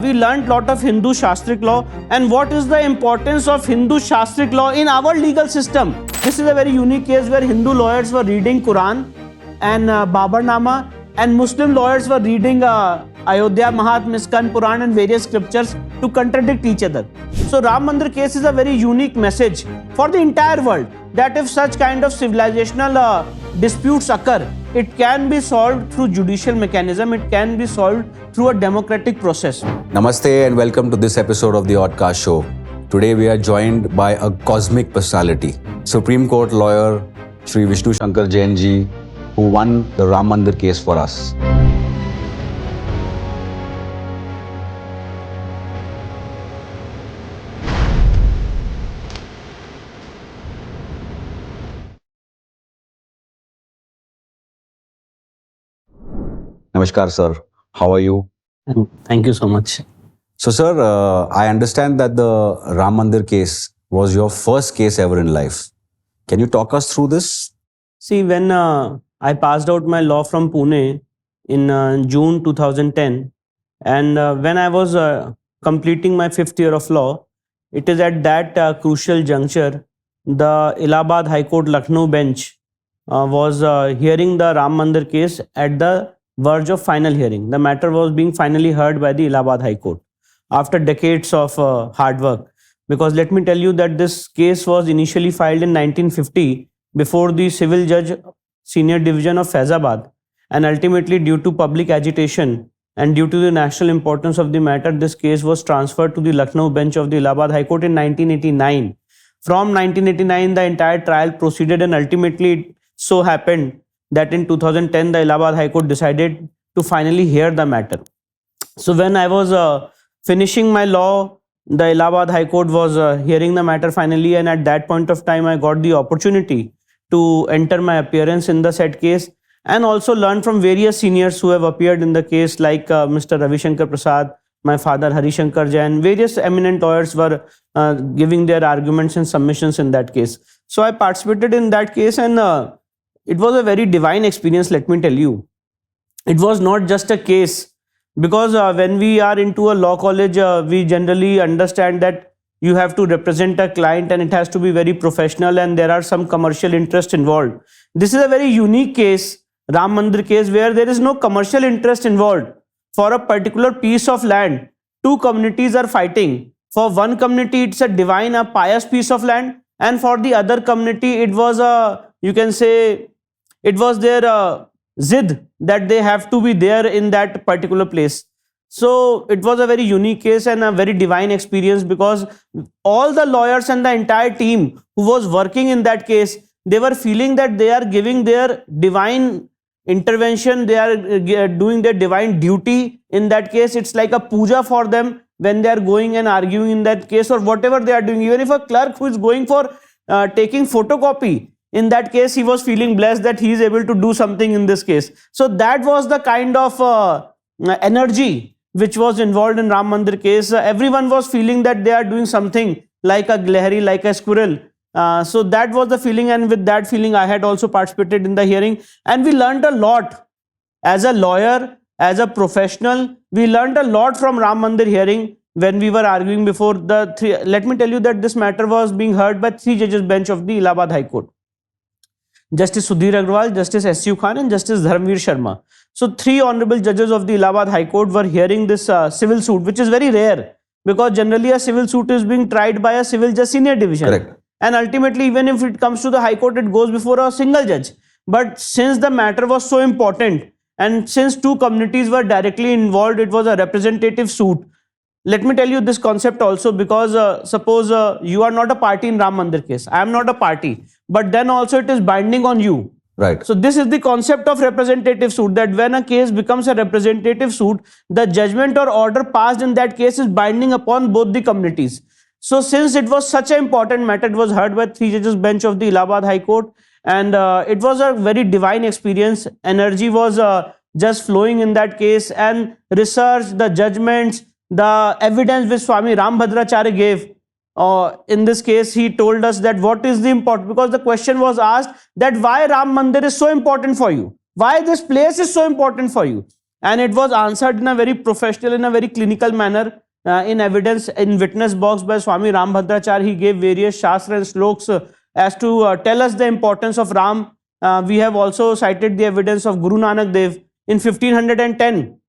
We learned lot of Hindu Shastric law and what is the importance of Hindu Shastric law in our legal system. This is a very unique case where Hindu lawyers were reading Quran and Babarnama and Muslim lawyers were reading Ayodhya, Mahatmya, Iskan, Puran and various scriptures to contradict each other. So Ram Mandir case is a very unique message for the entire world that if such kind of civilizational disputes occur, it can be solved through judicial mechanism, it can be solved through a democratic process. Namaste and welcome to this episode of the Oddcast Show. Today we are joined by a cosmic personality, Supreme Court lawyer Shri Vishnu Shankar Jain ji, who won the Ram Mandir case for us. Namaskar sir, how are you? Thank you so much. So sir, I understand that the Ram Mandir case was your first case ever in life. Can you talk us through this? See, when I passed out my law from Pune in June 2010, and when I was completing my 5th year of law, it is at that crucial juncture, the Allahabad High Court Lucknow bench was hearing the Ram Mandir case at the verge of final hearing. The matter was being finally heard by the Allahabad High Court after decades of hard work. Because let me tell you that this case was initially filed in 1950 before the civil judge senior division of Faizabad, and ultimately due to public agitation and due to the national importance of the matter, this case was transferred to the Lucknow bench of the Allahabad High Court in 1989. From 1989, the entire trial proceeded, and ultimately it so happened that in 2010, the Allahabad High Court decided to finally hear the matter. So when I was finishing my law, the Allahabad High Court was hearing the matter finally, and at that point of time, I got the opportunity to enter my appearance in the said case and also learn from various seniors who have appeared in the case, like Mr. Ravi Shankar Prasad, my father Hari Shankar Jain. Various eminent lawyers were giving their arguments and submissions in that case. So I participated in that case, and it was a very divine experience, let me tell you. It was not just a case, because when we are into a law college, we generally understand that you have to represent a client and it has to be very professional, and there are some commercial interest involved. This is a very unique case, Ram Mandir case, where there is no commercial interest involved. For a particular piece of land, two communities are fighting. For one community, it's a divine, a pious piece of land, and for the other community, it was you can say, it was their zid that they have to be there in that particular place. So it was a very unique case and a very divine experience, because all the lawyers and the entire team who was working in that case, they were feeling that they are giving their divine intervention, they are doing their divine duty in that case. It's like a puja for them when they are going and arguing in that case, or whatever they are doing. Even if a clerk who is going for taking photocopy, in that case, he was feeling blessed that he is able to do something in this case. So that was the kind of energy which was involved in Ram Mandir case. Everyone was feeling that they are doing something like a glahari, like a squirrel. So that was the feeling, and with that feeling, I had also participated in the hearing, and we learned a lot as a lawyer, as a professional. We learned a lot from Ram Mandir hearing when we were arguing before the three. Let me tell you that this matter was being heard by 3 judges bench of the Allahabad High Court. Justice Sudhir Agrawal, Justice S.U. Khan and Justice Dharmveer Sharma. So 3 honorable judges of the Allahabad High Court were hearing this civil suit, which is very rare, because generally a civil suit is being tried by a civil judge senior division. Correct. And ultimately, even if it comes to the High Court, it goes before a single judge. But since the matter was so important, and since 2 communities were directly involved, it was a representative suit. Let me tell you this concept also, because suppose you are not a party in Ram Mandir case. I am not a party, but then also it is binding on you. Right. So this is the concept of representative suit, that when a case becomes a representative suit, the judgment or order passed in that case is binding upon both the communities. So since it was such an important matter, it was heard by 3 judges bench of the Allahabad High Court, and it was a very divine experience. Energy was just flowing in that case, and research, the judgments, the evidence which Swami Rambhadracharya gave. In this case, he told us that what is the important, because the question was asked that why Ram Mandir is so important for you, why this place is so important for you. and it was answered in a very professional, in a very clinical manner, in evidence, in witness box by Swami Rambhadrachar. He gave various shastra and sloks as to tell us the importance of Ram. We have also cited the evidence of Guru Nanak Dev in 1510,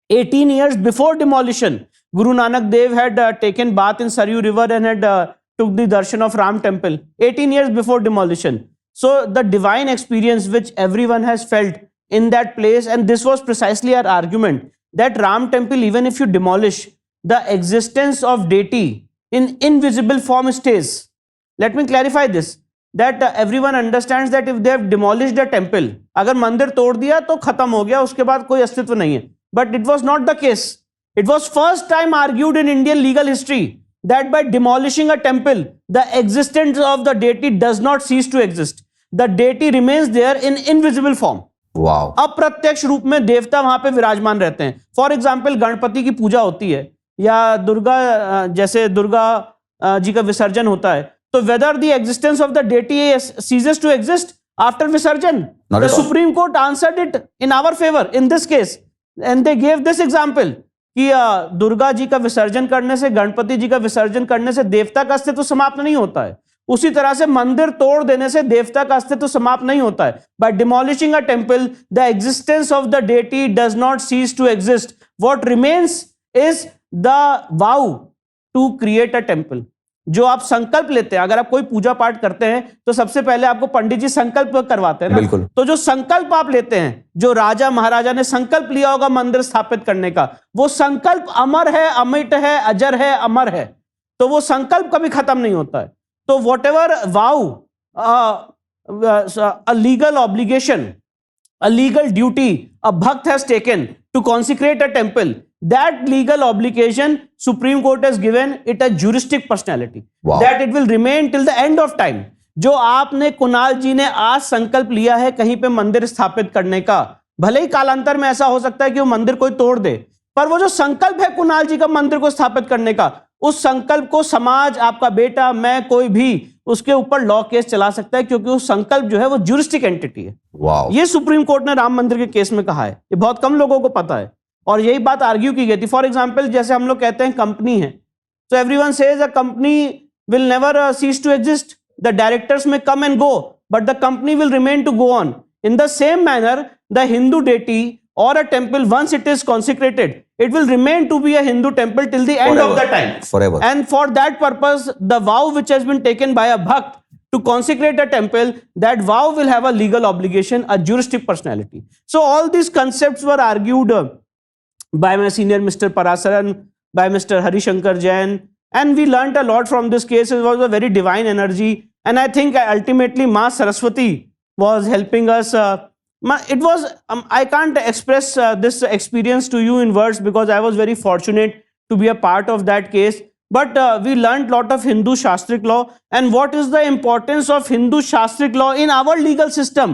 18 years before demolition. Guru Nanak Dev had taken bath in Saryu River and had took the darshan of Ram temple 18 years before demolition. So the divine experience which everyone has felt in that place, and this was precisely our argument, that Ram temple, even if you demolish, the existence of deity in invisible form stays. Let me clarify this, that everyone understands that if they have demolished a temple, अगर मंदिर तोड़ दिया तो खत्म हो गया, उसके बाद कोई अस्तित्व नहीं है. But it was not the case. It was first time argued in Indian legal history that by demolishing a temple, the existence of the deity does not cease to exist. The deity remains there in invisible form. Wow. अप्रत्यक्ष रूप में देवता वहां पे विराजमान रहते हैं. For example Ganpati की पूजा होती है, या दुर्गा, जैसे दुर्गा जी का विसर्जन होता है, तो whether the existence of the deity ceases to exist after विसर्जन, the Supreme Court answered it in our favor in this case, and they gave this example कि दुर्गा जी का विसर्जन करने से, गणपति जी का विसर्जन करने से देवता का अस्तित्व समाप्त नहीं होता है. उसी तरह से मंदिर तोड़ देने से देवता का अस्तित्व समाप्त नहीं होता है. By demolishing a temple, the existence of the deity does not cease to exist. What remains is the vow to create a temple. जो आप संकल्प लेते हैं, अगर आप कोई पूजा पाठ करते हैं तो सबसे पहले आपको पंडित जी संकल्प करवाते हैं ना. बिल्कुल. तो जो संकल्प आप लेते हैं, जो राजा महाराजा ने संकल्प लिया होगा मंदिर स्थापित करने का, वो संकल्प अमर है, अमिट है, अजर है, अमर है. तो वो संकल्प कभी खत्म नहीं होता है. तो what ever wow, a legal obligation, a legal duty a bhakt has taken to consecrate a temple, that legal obligation Supreme Court has given it a juristic personality. Wow. That it will remain till the end of time. जो आपने, कुणाल जी ने आज संकल्प लिया है कहीं पे मंदिर स्थापित करने का, भले ही कालांतर में ऐसा हो सकता है कि वो मंदिर कोई तोड़ दे, पर वो जो संकल्प है कुणाल जी का मंदिर को स्थापित करने का, उस संकल्प को समाज, आपका बेटा, मैं, कोई भी उसके ऊपर लॉ केस चला सकता है, क्योंकि वो संकल्प जो है वो ज्यूरिस्टिक एंटिटी है. Wow. ये सुप्रीम कोर्ट ने राम मंदिर के केस में कहा है. ये बहुत कम लोगों को पता है और यही बात आर्ग्यू की गई थी. फॉर एग्जाम्पल, जैसे हम लोग कहते हैं कंपनी है, तो everyone says a company will never cease to exist. The directors may come and go, but the company will remain to go on. In the same manner, the Hindu deity or a temple, once it is consecrated, it will remain to be a Hindu temple till the end of the time. Forever. And for that purpose, the vow which has been taken by a bhakt to consecrate a temple, that vow will have a legal obligation, a juristic personality. So all these concepts were argued by my senior Mr. Parasaran, by Mr. Hari Shankar Jain, and we learnt a lot from this case. It was a very divine energy, and I think ultimately Ma Saraswati was helping us. It was, I can't express this experience to you in words, because I was very fortunate to be a part of that case. But we learned lot of Hindu Shastric law, and what is the importance of Hindu Shastric law in our legal system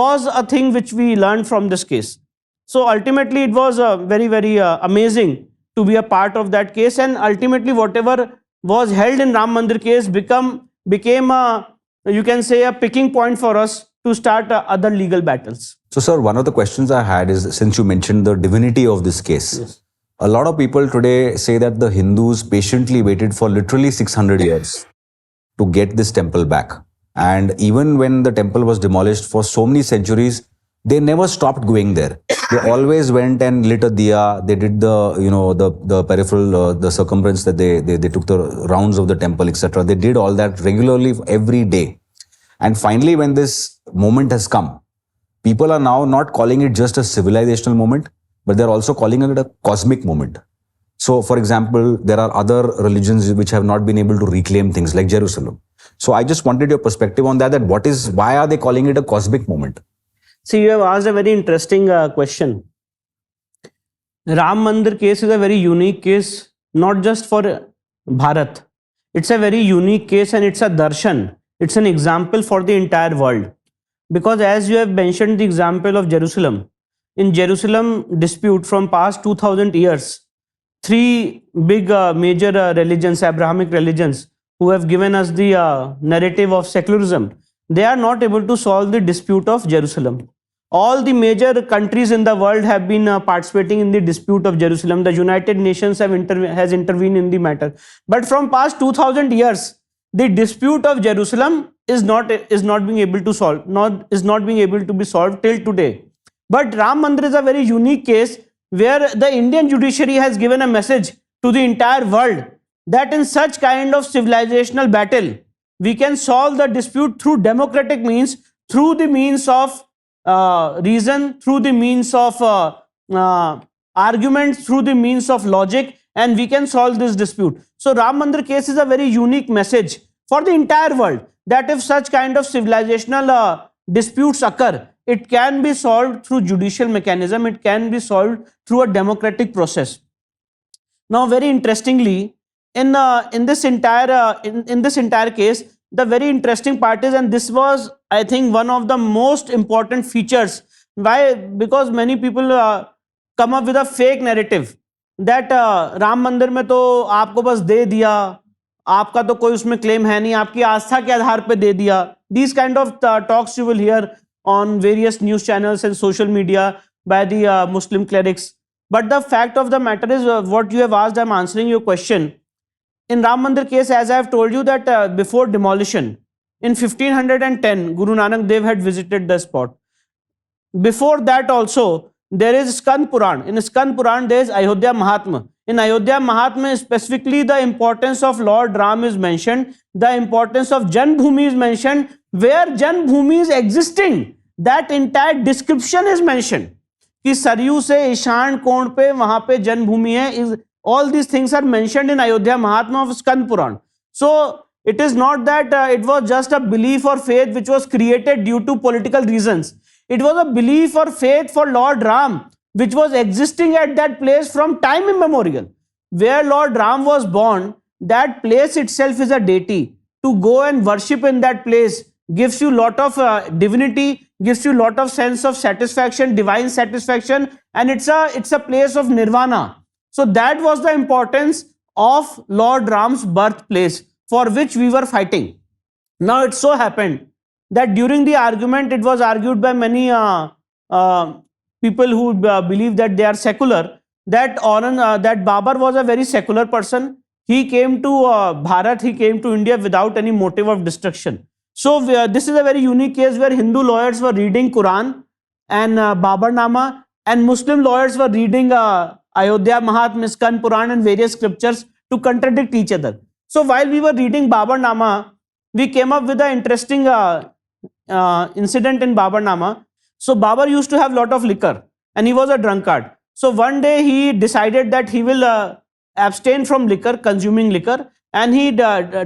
was a thing which we learned from this case. So ultimately it was very, very amazing to be a part of that case, and ultimately whatever was held in Ram Mandir case became you can say a picking point for us to start other legal battles. So, sir, one of the questions I had is, since you mentioned the divinity of this case, yes, a lot of people today say that the Hindus patiently waited for literally 600 years to get this temple back. And even when the temple was demolished for so many centuries, they never stopped going there. They always went and lit a diya. They did the peripheral, the circumference, that they took the rounds of the temple, etc. They did all that regularly every day. And finally, when this moment has come, people are now not calling it just a civilizational moment, but they're also calling it a cosmic moment. So, for example, there are other religions which have not been able to reclaim things like Jerusalem. So, I just wanted your perspective on that why are they calling it a cosmic moment? See, you have asked a very interesting question. Ram Mandir case is a very unique case, not just for Bharat. It's a very unique case, and it's a darshan. It's an example for the entire world. Because as you have mentioned the example of Jerusalem, in Jerusalem dispute from past 2000 years, three big major religions, Abrahamic religions, who have given us the narrative of secularism, they are not able to solve the dispute of Jerusalem. All the major countries in the world have been participating in the dispute of Jerusalem. The United Nations has intervened in the matter. But from past 2000 years, the dispute of Jerusalem is not being able to solve, is not being able to be solved till today. But Ram Mandir is a very unique case where the Indian judiciary has given a message to the entire world that in such kind of civilizational battle, we can solve the dispute through democratic means, through the means of reason, through the means of arguments, through the means of logic, and we can solve this dispute. So Ram Mandir case is a very unique message for the entire world that if such kind of civilizational disputes occur, it can be solved through judicial mechanism, it can be solved through a democratic process. Now, very interestingly, in this entire case, the very interesting part is, and this was, I think, one of the most important features. Why? Because many people come up with a fake narrative that Ram मंदिर में तो आपको बस दे दिया, आपका तो कोई उसमें क्लेम है नहीं, आपकी आस्था के आधार पे दे दिया. These kind of talks you will hear on various news channels and social media by the Muslim clerics. But the fact of the matter is, what you have asked, I'm answering your question. In Ram Mandir case, as I have told you that before demolition, in 1510, Guru Nanak Dev had visited the spot. Before that also, there is Skand Puran. In Skand Puran, there is Ayodhya Mahatma. In Ayodhya Mahatma, specifically the importance of Lord Ram is mentioned. The importance of Janbhoomi is mentioned. Where Janbhoomi is existing, that entire description is mentioned. कि सरयू से ईशान कोण पे वहां पे जन्मभूमि है. All these things are mentioned in Ayodhya Mahatma of Skand Puran. So it is not that it was just a belief or faith which was created due to political reasons. It was a belief or faith for Lord Ram which was existing at that place from time immemorial. Where Lord Ram was born, that place itself is a deity. To go and worship in that place gives you lot of divinity, gives you lot of sense of satisfaction, divine satisfaction, and it's a place of nirvana. So that was the importance of Lord Ram's birthplace, for which we were fighting. Now it so happened that during the argument, it was argued by many people who believe that they are secular, that Babur was a very secular person. He came to Bharat, he came to India without any motive of destruction. So this is a very unique case where Hindu lawyers were reading Quran and Baburnama, and Muslim lawyers were reading Ayodhya Mahatma, Skand Puran and various scriptures to contradict each other. So while we were reading Baburnama, we came up with an interesting incident in Baburnama. So Babur used to have lot of liquor and he was a drunkard. So one day he decided that he will abstain from liquor, consuming liquor, and he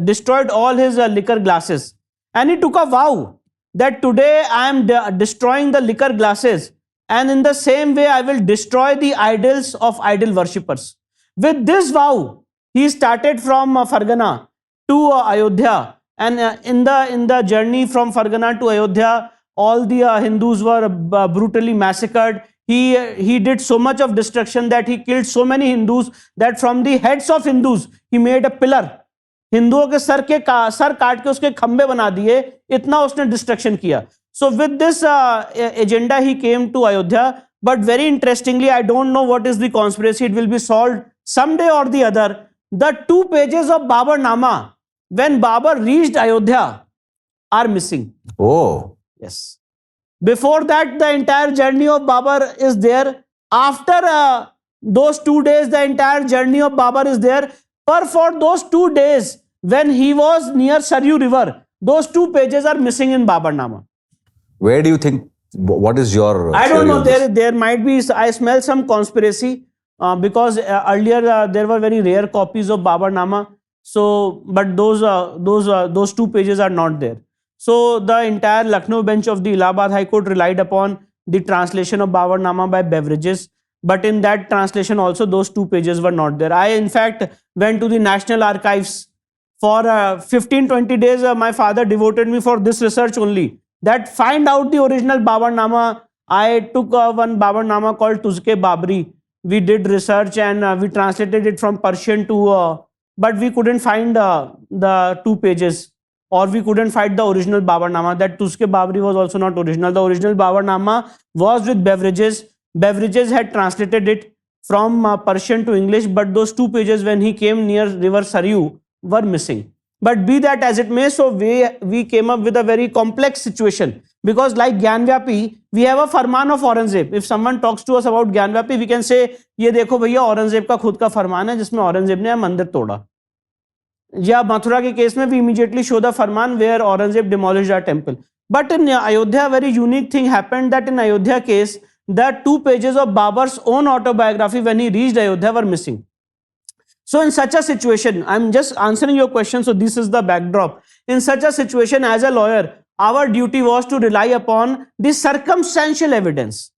destroyed all his liquor glasses. And he took a vow that today I am destroying the liquor glasses, and in the same way I will destroy the idols of idol worshippers. With this vow, he started from Fargana to Ayodhya, and in the journey from Fargana to Ayodhya, all the Hindus were brutally massacred. He did so much of destruction that he killed so many Hindus that from the heads of Hindus he made a pillar. हिंदुओं के sir काट के उसके खंबे बना दिए, इतना उसने डिस्ट्रक्शन किया. So with this agenda he came to Ayodhya, but very interestingly, I don't know what is the conspiracy, it will be solved someday or the other. The 2 pages of Baburnama when Babur reached Ayodhya are missing. Oh. Yes. Before that, the entire journey of Babur is there. After those 2 days, the entire journey of Babur is there. But for those 2 days, when he was near Saryu River, those 2 pages are missing in Baburnama. Where do you think, what is your I don't know, there might be, I smell some conspiracy because earlier there were very rare copies of Baburnama. So, but those 2 pages are not there. So the entire Lucknow bench of the Allahabad High Court relied upon the translation of Baburnama by Beverages. But in that translation also, those 2 pages were not there. I, in fact, went to the National Archives. For 15-20 days, my father devoted me for this research only. That find out the original Baburnama. I took one Baburnama called Tuzke Babri. We did research and we translated it from Persian to, but we couldn't find the 2 pages. or we couldn't find the original Babarnama, that Tuske Babri was also not original. The original Babarnama was with Beverages. Beverages had translated it from Persian to English, but those 2 pages when he came near river Saryu were missing. But be that as it may, so we came up with a very complex situation, because like Gyanvapi, we have a Farman of Aurangzeb. If someone talks to us about Gyanvapi, we can say, ये देखो भैया औरंगजेब का खुद का फरमान है जिसमें औरंगजेब ने मंदिर तोड़ा. या मथुरा के केस में we immediately show the farman where Aurangzeb demolished our temple. But in Ayodhya, a very unique thing happened, that in Ayodhya case, the 2 pages of Babar's own autobiography when he reached Ayodhya were missing. So in such a situation, I'm just answering your question, so this is the backdrop. In such a situation, as a lawyer, our duty was to rely upon the circumstantial evidence.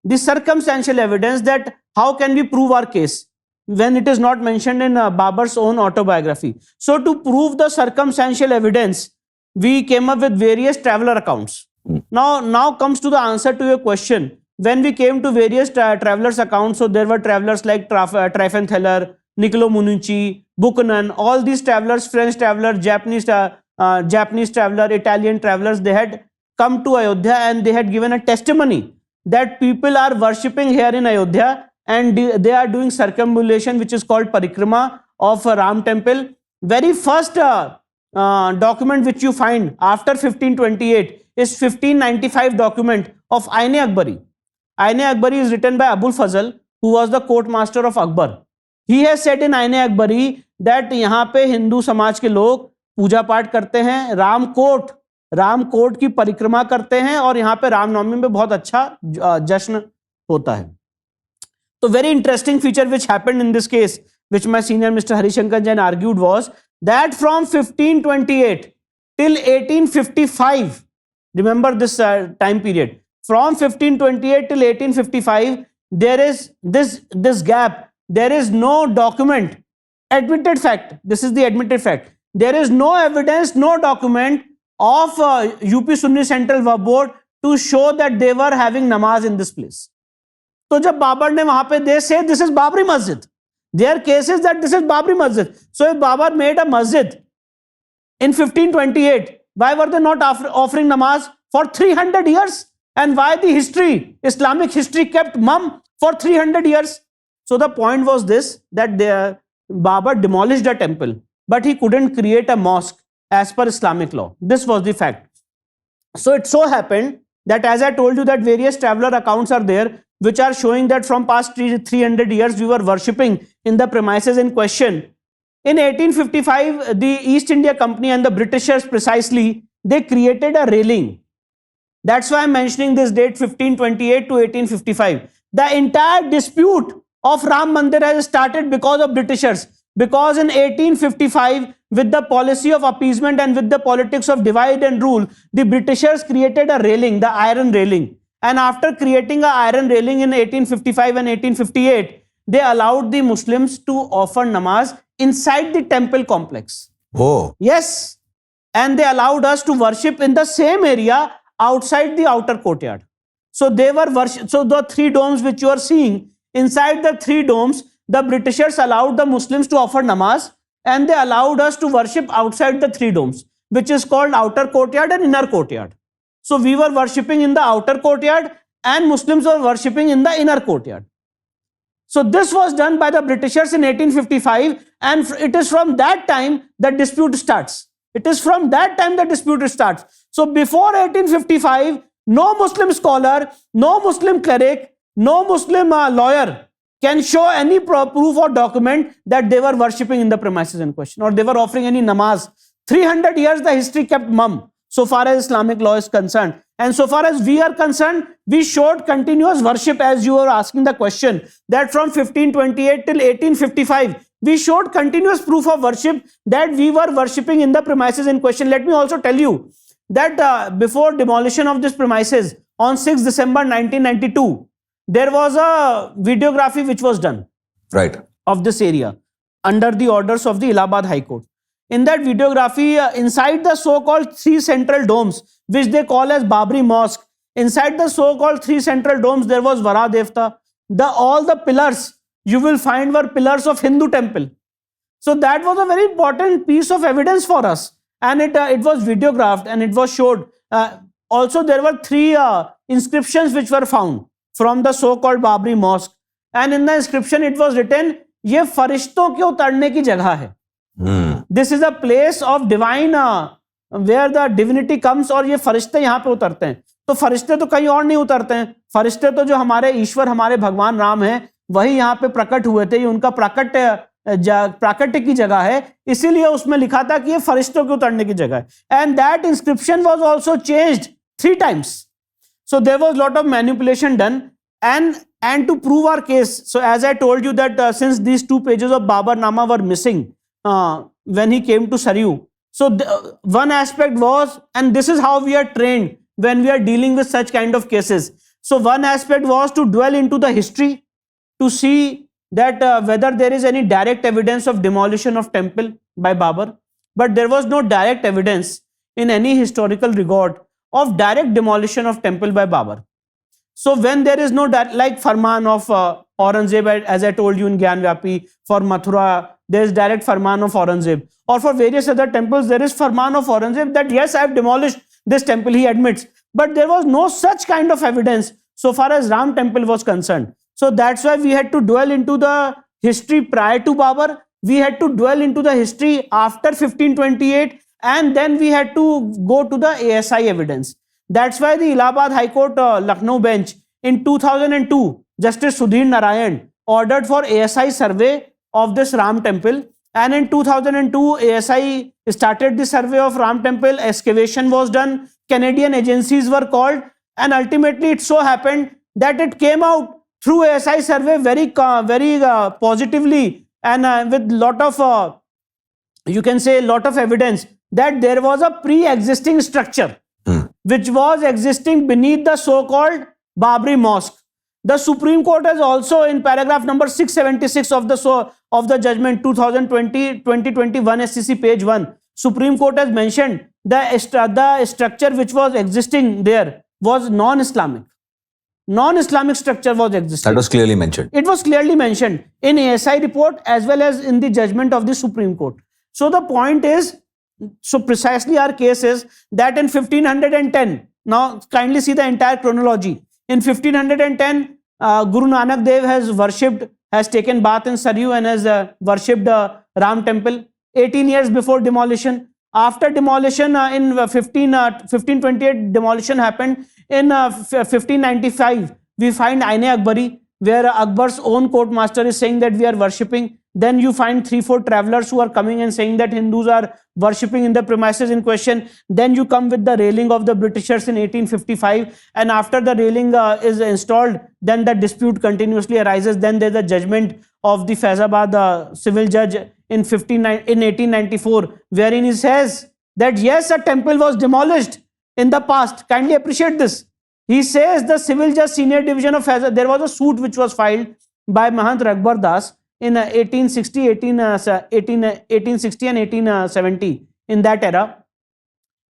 The circumstantial evidence, that how can we prove our case when it is not mentioned in Babar's own autobiography. So to prove the circumstantial evidence, we came up with various traveler accounts. Now comes to the answer to your question. When we came to various travelers accounts, so there were travelers like Trifentheller, Niccolo Munucci, Buchanan, all these travelers, French traveler, Japanese traveler, Italian travelers, they had come to Ayodhya and they had given a testimony that people are worshipping here in Ayodhya and they are doing circumambulation, which is called parikrama of Ram temple. Very first document which you find after 1528 is 1595 document of Aine-Akbari. Aine-Akbari is written by Abul Fazl, who was the court master of Akbar. He has said in Aine-Akbari that यहाँ पे हिंदू समाज के लोग पूजा पाठ करते हैं, Ram coat की परिक्रमा करते हैं और यहाँ पे रामनवमी में बहुत अच्छा जश्न होता है. So very interesting feature which happened in this case, which my senior Mr. Harishankar Jain argued, was that from 1528 till 1855, remember this time period, from 1528 till 1855, there is this gap. There is no document, admitted fact. This is the admitted fact. There is no evidence, no document of UP Sunni Central Waqf Board to show that they were having namaz in this place. तो जब बाबर ने वहां पे they say this is Babri Masjid. Their case is that this is Babri Masjid. So if Babar made a masjid in 1528, why were they not offering namaz for 300 years? And why the history, Islamic history, kept mum for 300 years? So the point was this, that Babar demolished a temple, but he couldn't create a mosque as per Islamic law. This was the fact. So it so happened that, as I told you, that various traveler accounts are there which are showing that from past 300 years we were worshipping in the premises in question. In 1855, the East India Company and the Britishers precisely, they created a railing. That's why I'm mentioning this date 1528 to 1855. The entire dispute of Ram Mandir has started because of Britishers. Because in 1855, with the policy of appeasement and with the politics of divide and rule, the Britishers created a railing, the iron railing. And after creating an iron railing in 1855 and 1858, they allowed the Muslims to offer namaz inside the temple complex. Oh. Yes. And they allowed us to worship in the same area outside the outer courtyard. So they were so the 3 domes which you are seeing, inside the 3 domes, the Britishers allowed the Muslims to offer namaz and they allowed us to worship outside the 3 domes, which is called outer courtyard and inner courtyard. So we were worshipping in the outer courtyard and Muslims were worshipping in the inner courtyard. So this was done by the Britishers in 1855 and it is from that time the dispute starts. It is from that time the dispute starts. So before 1855, no Muslim scholar, no Muslim cleric, no Muslim lawyer can show any proof or document that they were worshipping in the premises in question or they were offering any namaz. 300 years the history kept mum, so far as Islamic law is concerned. And so far as we are concerned, we showed continuous worship, as you were asking the question, that from 1528 till 1855, we showed continuous proof of worship that we were worshipping in the premises in question. Let me also tell you that before demolition of this premises on 6 December 1992, there was a videography which was done of this area under the orders of the Allahabad High Court. In that videography, inside the so-called 3 central domes, which they call as Babri Mosque, inside the so-called 3 central domes, there was Vara Devta. All the pillars you will find were pillars of Hindu temple. So that was a very important piece of evidence for us. and it was videographed and it was showed. Also, there were 3 inscriptions which were found from the so-called Babri Mosque, and in the inscription it was written, ये फरिश्तों के उतरने की जगह है. This is a place of divine where the divinity comes, और ये फरिश्ते यहाँ पे उतरते हैं. तो फरिश्ते तो कहीं और नहीं उतरते हैं. फरिश्ते तो जो हमारे ईश्वर, हमारे भगवान राम हैं, वही यहाँ पे प्रकट हुए थे. ये उनका प्राकट्य की जगह है, इसीलिए उसमें लिखा था कि ये फरिश्तों के उतरने की जगह है. And that inscription was also changed 3 times. So there was lot of manipulation done, and to prove our case, so as I told you that since these 2 pages of Babarnama were missing when he came to Saryu, so one aspect was, and this is how we are trained when we are dealing with such kind of cases. So one aspect was to dwell into the history, to see that whether there is any direct evidence of demolition of temple by Babur, but there was no direct evidence in any historical record of direct demolition of temple by Babur. So when there is no like Farman of Aurangzeb, as I told you in Gyanvapi, for Mathura there is direct Farman of Aurangzeb, or for various other temples there is Farman of Aurangzeb that yes, I have demolished this temple, he admits, but there was no such kind of evidence so far as Ram temple was concerned. So that's why we had to dwell into the history prior to Babur, we had to dwell into the history after 1528, and then we had to go to the ASI evidence. That's why the Allahabad High Court Lucknow bench in 2002, Justice Sudhir Narayan ordered for ASI survey of this Ram temple, and in 2002 ASI started the survey of Ram temple. Excavation was done, Canadian agencies were called, and ultimately it so happened that it came out through ASI survey very positively, and with lot of you can say lot of evidence that there was a pre-existing structure which was existing beneath the so-called Babri Mosque. The Supreme Court has also, in paragraph number 676 of the judgment 2021 SCC page 1, Supreme Court has mentioned the structure which was existing there was non-Islamic. Non-Islamic structure was existing. That was clearly mentioned. It was clearly mentioned in ASI report as well as in the judgment of the Supreme Court. So the point is, so precisely our case is that in 1510, now kindly see the entire chronology. In 1510, Guru Nanak Dev has taken bath in Saryu and has worshipped Ram temple 18 years before demolition. After demolition, in 1528, demolition happened. In 1595, we find Aine Akbari, where Akbar's own court master is saying that we are worshipping. Then you find 3-4 travelers who are coming and saying that Hindus are worshipping in the premises in question. Then you come with the railing of the Britishers in 1855, and after the railing is installed, then the dispute continuously arises. Then there's a judgment of the Faizabad civil judge in 1894, wherein he says that yes, a temple was demolished in the past. Kindly appreciate this. He says the civil judge senior division of Faizabad, there was a suit which was filed by Mahant Raghubar Das in 1860 and 1870, in that era,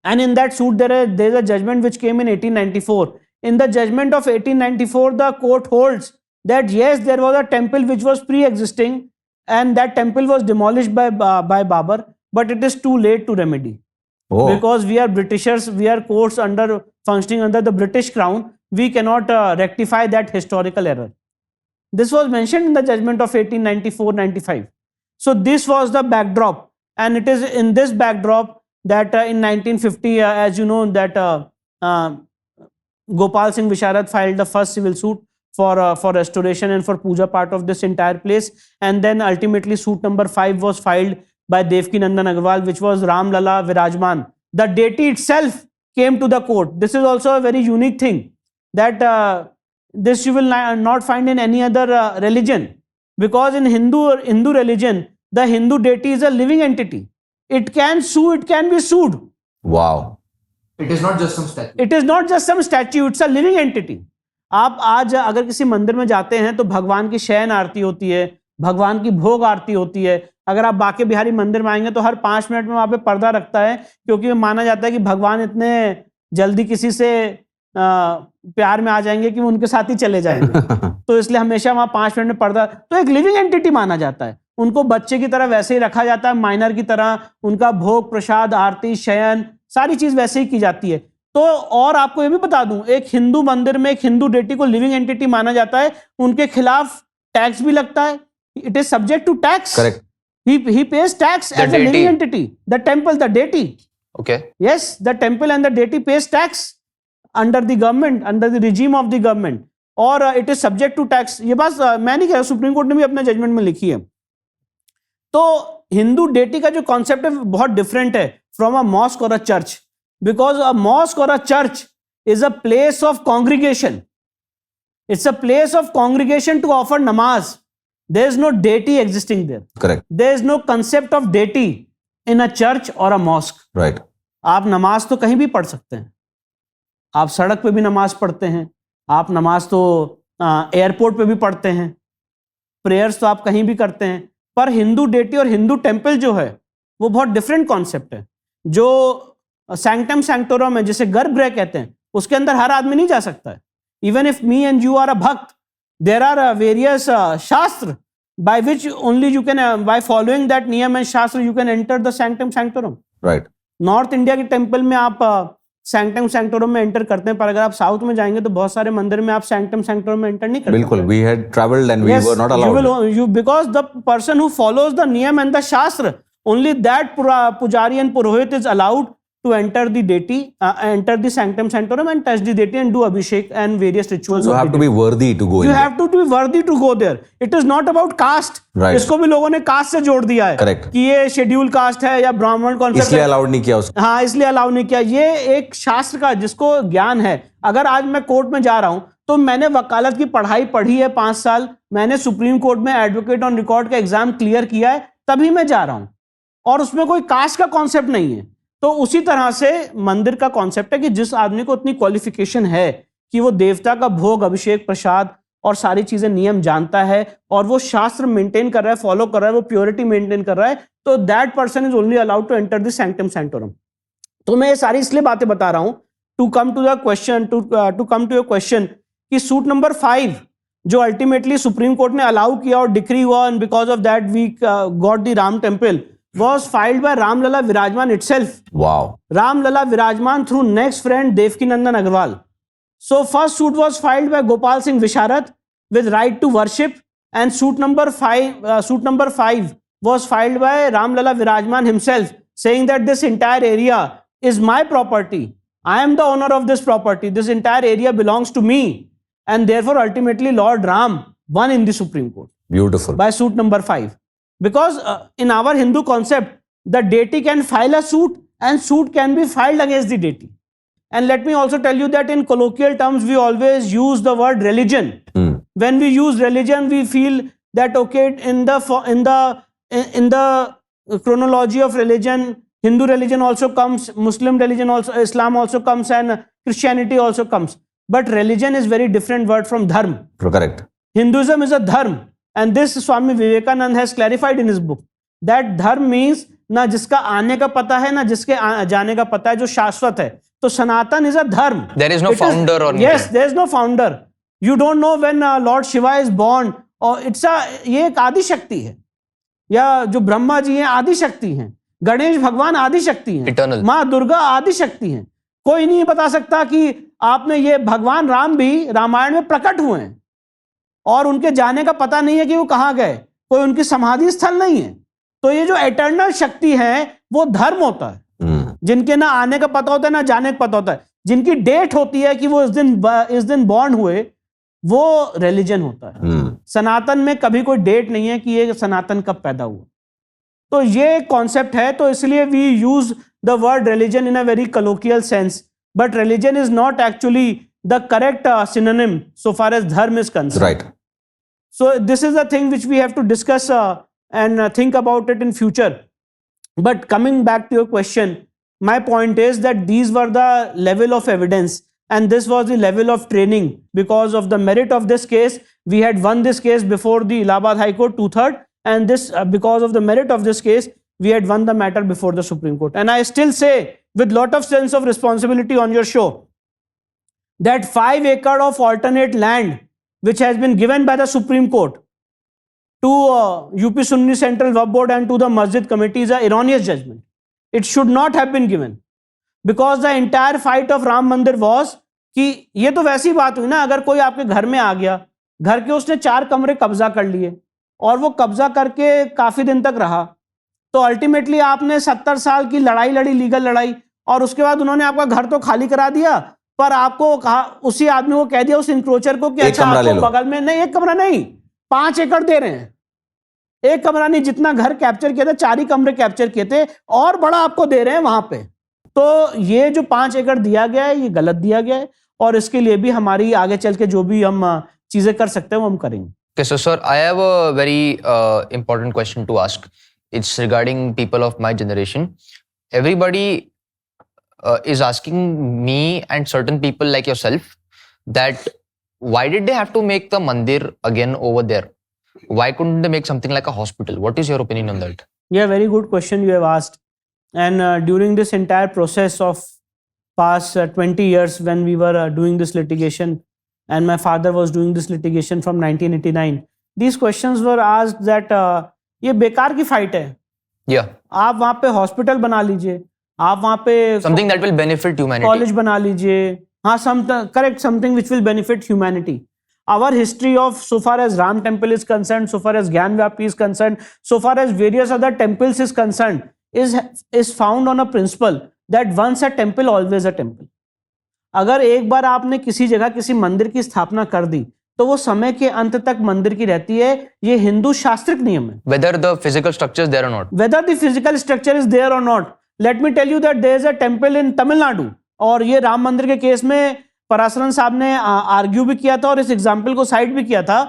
and in that suit there is a judgment which came in 1894. In the judgment of 1894, the court holds that yes, there was a temple which was pre-existing, and that temple was demolished by Babur, but it is too late to remedy. Because we are Britishers, we are courts functioning under the British crown, we cannot rectify that historical error. This was mentioned in the judgment of 1894-95. So this was the backdrop, and it is in this backdrop that in 1950, as you know, that Gopal Singh Visharad filed the first civil suit for restoration and for puja part of this entire place, and then ultimately suit number 5 was filed by Devki Nandan Agarwal, which was Ram Lala Virajman. The deity itself came to the court. This is also a very unique thing, that this you will not find in any other religion, because in Hindu religion, the Hindu deity is a living entity. It can sue, it can be sued. Wow. It is not just some statue. It is not just some statue, it's a living entity. आप आज अगर किसी मंदिर में जाते हैं तो भगवान की शयन आरती होती है, भगवान की भोग आरती होती है. अगर आप बांके बिहारी मंदिर में आएंगे तो हर 5 मिनट में वहां पे पर्दा रखता है, क्योंकि माना जाता है कि भगवान इतने जल्दी किसी से प्यार में आ जाएंगे कि वो उनके साथ ही चले जाएंगे. तो इसलिए हमेशा वहां 5 मिनट में पर्दा, तो एक लिविंग एंटिटी माना जाता है. उनको बच्चे की तरह वैसे ही रखा जाता है, माइनर की तरह। उनका भोग प्रसाद आरती शयन सारी चीज वैसे ही की जाती है। तो और आपको ये भी बता दूं, एक हिंदू मंदिर में एक हिंदू डेटी को लिविंग एंटिटी माना जाता है, उनके खिलाफ टैक्स भी लगता है। It is subject to tax. Correct. He pays tax The as a living deity. entity. The temple, the deity. Okay. Yes, the temple and the deity pays tax under the government, under the regime of the government, और it is subject to tax. ये बात मैं नहीं कह रहा, supreme Court ने भी अपने जजमेंट में लिखी है। तो हिंदू डेटी का जो कॉन्सेप्ट है बहुत डिफरेंट है from a mosque or a church, because a mosque or a church is a place of congregation. It's a place of congregation to offer namaz. There is no deity existing there. Correct. There is no concept of deity in a church or a mosque. Right. आप नमाज तो कहीं भी पढ़ सकते हैं, आप सड़क पे भी नमाज पढ़ते हैं, आप नमाज तो एयरपोर्ट पे भी पढ़ते हैं, प्रेयर्स तो आप कहीं भी करते हैं. पर हिंदू डेटी और हिंदू टेम्पल जो है वो बहुत डिफरेंट कॉन्सेप्ट है. जो सैंक्टम सैंक्टोरम है, जिसे गर्भगृह कहते हैं, उसके अंदर हर आदमी नहीं जा सकता है. Even if me and you are a bhakt, there are various shastra by which only you can, by following that niyam and shastra, you can enter the sanctum sanctorum. Right. North India के temple में आप sanctum सैंक्टोरम में enter करते हैं, पर अगर आप south में जाएंगे तो बहुत सारे मंदिर में आप सैंक्टम सैंक्टोरम में एंटर नहीं करते. बिल्कुल. We had traveled and we Yes, were not allowed. because the person who follows the niyam and the shastra, only that pujari and purohit is allowed to enter the deity, enter the sanctum sanctorum and touch the deity and do abhishek and various rituals. You have to be worthy to go in. You have to be worthy to go there. It is not about caste. Right. इसको भी लोगों ने cast से जोड़ दिया है. Correct. कि ये शेड्यूल कास्ट है या ब्राह्मण कॉन्सेप्ट इसलिए है. अलाउड नहीं किया उसको. हाँ, इसलिए अलाउ नहीं किया. ये एक शास्त्र का जिसको ज्ञान है. अगर आज मैं कोर्ट में जा रहा हूं तो मैंने वकालत की पढ़ाई पढ़ी है 5 साल, मैंने सुप्रीम कोर्ट में एडवोकेट ऑन रिकॉर्ड का एग्जाम क्लियर किया है, तभी मैं जा रहा हूं, और उसमें कोई कास्ट का कॉन्सेप्ट नहीं है. तो उसी तरह से मंदिर का कॉन्सेप्ट है कि जिस आदमी को उतनी क्वालिफिकेशन है कि वो देवता का भोग अभिषेक प्रसाद और सारी चीजें नियम जानता है और वो शास्त्र मेंटेन कर रहा है, फॉलो कर रहा है, वो प्योरिटी मेंटेन कर रहा है, तो that person is only allowed to enter the sanctum sanctorum. तो मैं ये सारी इसलिए बातें बता रहा हूं to come to the question, to come to your question कि सूट नंबर 5 जो अल्टीमेटली सुप्रीम कोर्ट ने अलाउ किया और डिक्री हुआ, and because of that we got the Ram temple, was filed by Ramlala Virajman itself. Wow. Ramlala Virajman through next friend Devkinandan Agarwal. So first suit was filed by Gopal Singh Visharat with right to worship, and suit number 5 was filed by Ramlala Virajman himself, saying that this entire area is my property. I am the owner of this property. This entire area belongs to me, and therefore ultimately Lord Ram won in the Supreme Court. Beautiful. By suit number 5. Because in our Hindu concept, the deity can file a suit and suit can be filed against the deity. And let me also tell you that in colloquial terms, we always use the word religion. When we use religion, we feel that okay, in the chronology of religion, Hindu religion also comes, Muslim religion also, Islam also comes, and Christianity also comes. But religion is very different word from dharma. Correct. Hinduism is a dharma. And this Swami Vivekanand has clarified in his book that dharma means ना जिसका आने का पता है ना जिसके जाने का पता है, जो शाश्वत है. तो सनातन is a dharma. There is no founder or anything. Yes, there is no founder. You don't know when Lord Shiva is born. और ये एक आदि शक्ति है, या जो ब्रह्मा जी हैं आदि शक्ति हैं, गणेश भगवान आदि शक्ति हैं, Eternal. माँ दुर्गा आदि शक्ति हैं. कोई नहीं बता सकता कि आपने ये भगवान राम भी रामायण में प्रकट हुए हैं और उनके जाने का पता नहीं है कि वो कहाँ गए, कोई उनकी समाधि स्थल नहीं है. तो ये जो एटर्नल शक्ति है वो धर्म होता है, जिनके ना आने का पता होता है ना जाने का पता होता है, जिनकी डेट होती है कि वो इस दिन बॉर्न हुए, वो रिलीजन होता है. सनातन में कभी कोई डेट नहीं है कि ये सनातन कब पैदा हुआ. तो ये कॉन्सेप्ट है. तो इसलिए we use the word religion in a very colloquial sense, but religion is not actually the correct synonym so far as dharma is concerned. Right. So this is the thing which we have to discuss and think about it in future. But coming back to your question, my point is that these were the level of evidence and this was the level of training. Because of the merit of this case, we had won this case before the Allahabad High Court 2/3, and this because of the merit of this case, we had won the matter before the Supreme Court. And I still say with lot of sense of responsibility on your show that 5 acre of alternate land which has been given by the Supreme Court to UP Sunni Central Waqf Board and to the Masjid Committee is an erroneous judgment. It should not have been given, because the entire fight of Ram Mandir was कि ये तो वैसी बात हुई ना, अगर कोई आपके घर में आ गया, घर के उसने 4 कमरे कब्जा कर लिए और वो कब्जा करके काफी दिन तक रहा, तो अल्टीमेटली आपने 70 साल की लड़ाई लड़ी, लीगल लड़ाई, और उसके बाद उन्होंने आपका घर तो खाली करा दिया, पर आपको कहा, उसी आदमी को कह दिया, उस इंक्रोचर को कि अच्छा आपको बगल में नहीं, 1 कमरा नहीं 5 एकड़ दे रहे हैं, 1 कमरा नहीं, जितना घर कैप्चर किया था 4 ही कमरे कैप्चर किए थे और बड़ा आपको दे रहे हैं वहां पे। तो ये जो 5 एकड़ दिया गया है ये गलत दिया गया है, और इसके लिए भी हमारी आगे चल के जो भी हम चीजें कर सकते हैं वो हम करेंगे। Okay, so sir, I have a very important question to ask. It's regarding people of my generation. Everybody is asking me and certain people like yourself that why did they have to make the mandir again over there? Why couldn't they make something like a hospital? What is your opinion on that? Yeah, very good question you have asked. And during this entire process of past 20 years when we were doing this litigation, and my father was doing this litigation from 1989, these questions were asked that ये बेकार की fight है, Yeah, आप वहाँ पे hospital बना लीजिए, आप वहाँ पे something that will benefit humanity. College बना लीजिए, हाँ, correct, something which will benefit humanity. Our history of, so far as Ram temple is concerned, so far as Gyan Vyapi is concerned, so far as various other temples is concerned, is found on a principle that once a temple, always a temple. अगर एक बार आपने किसी जगह किसी मंदिर की स्थापना कर दी तो वो समय के अंत तक मंदिर की रहती है, ये हिंदू शास्त्रिक नियम है। Whether the physical structure is there or not. Whether the physical structure is there or not. Let me tell you that there is a temple in Tamil Nadu, और ये राम मंदिर के केस में पराशरन साहब ने आर्ग्यू भी किया था और इस एग्जाम्पल को साइड भी किया था।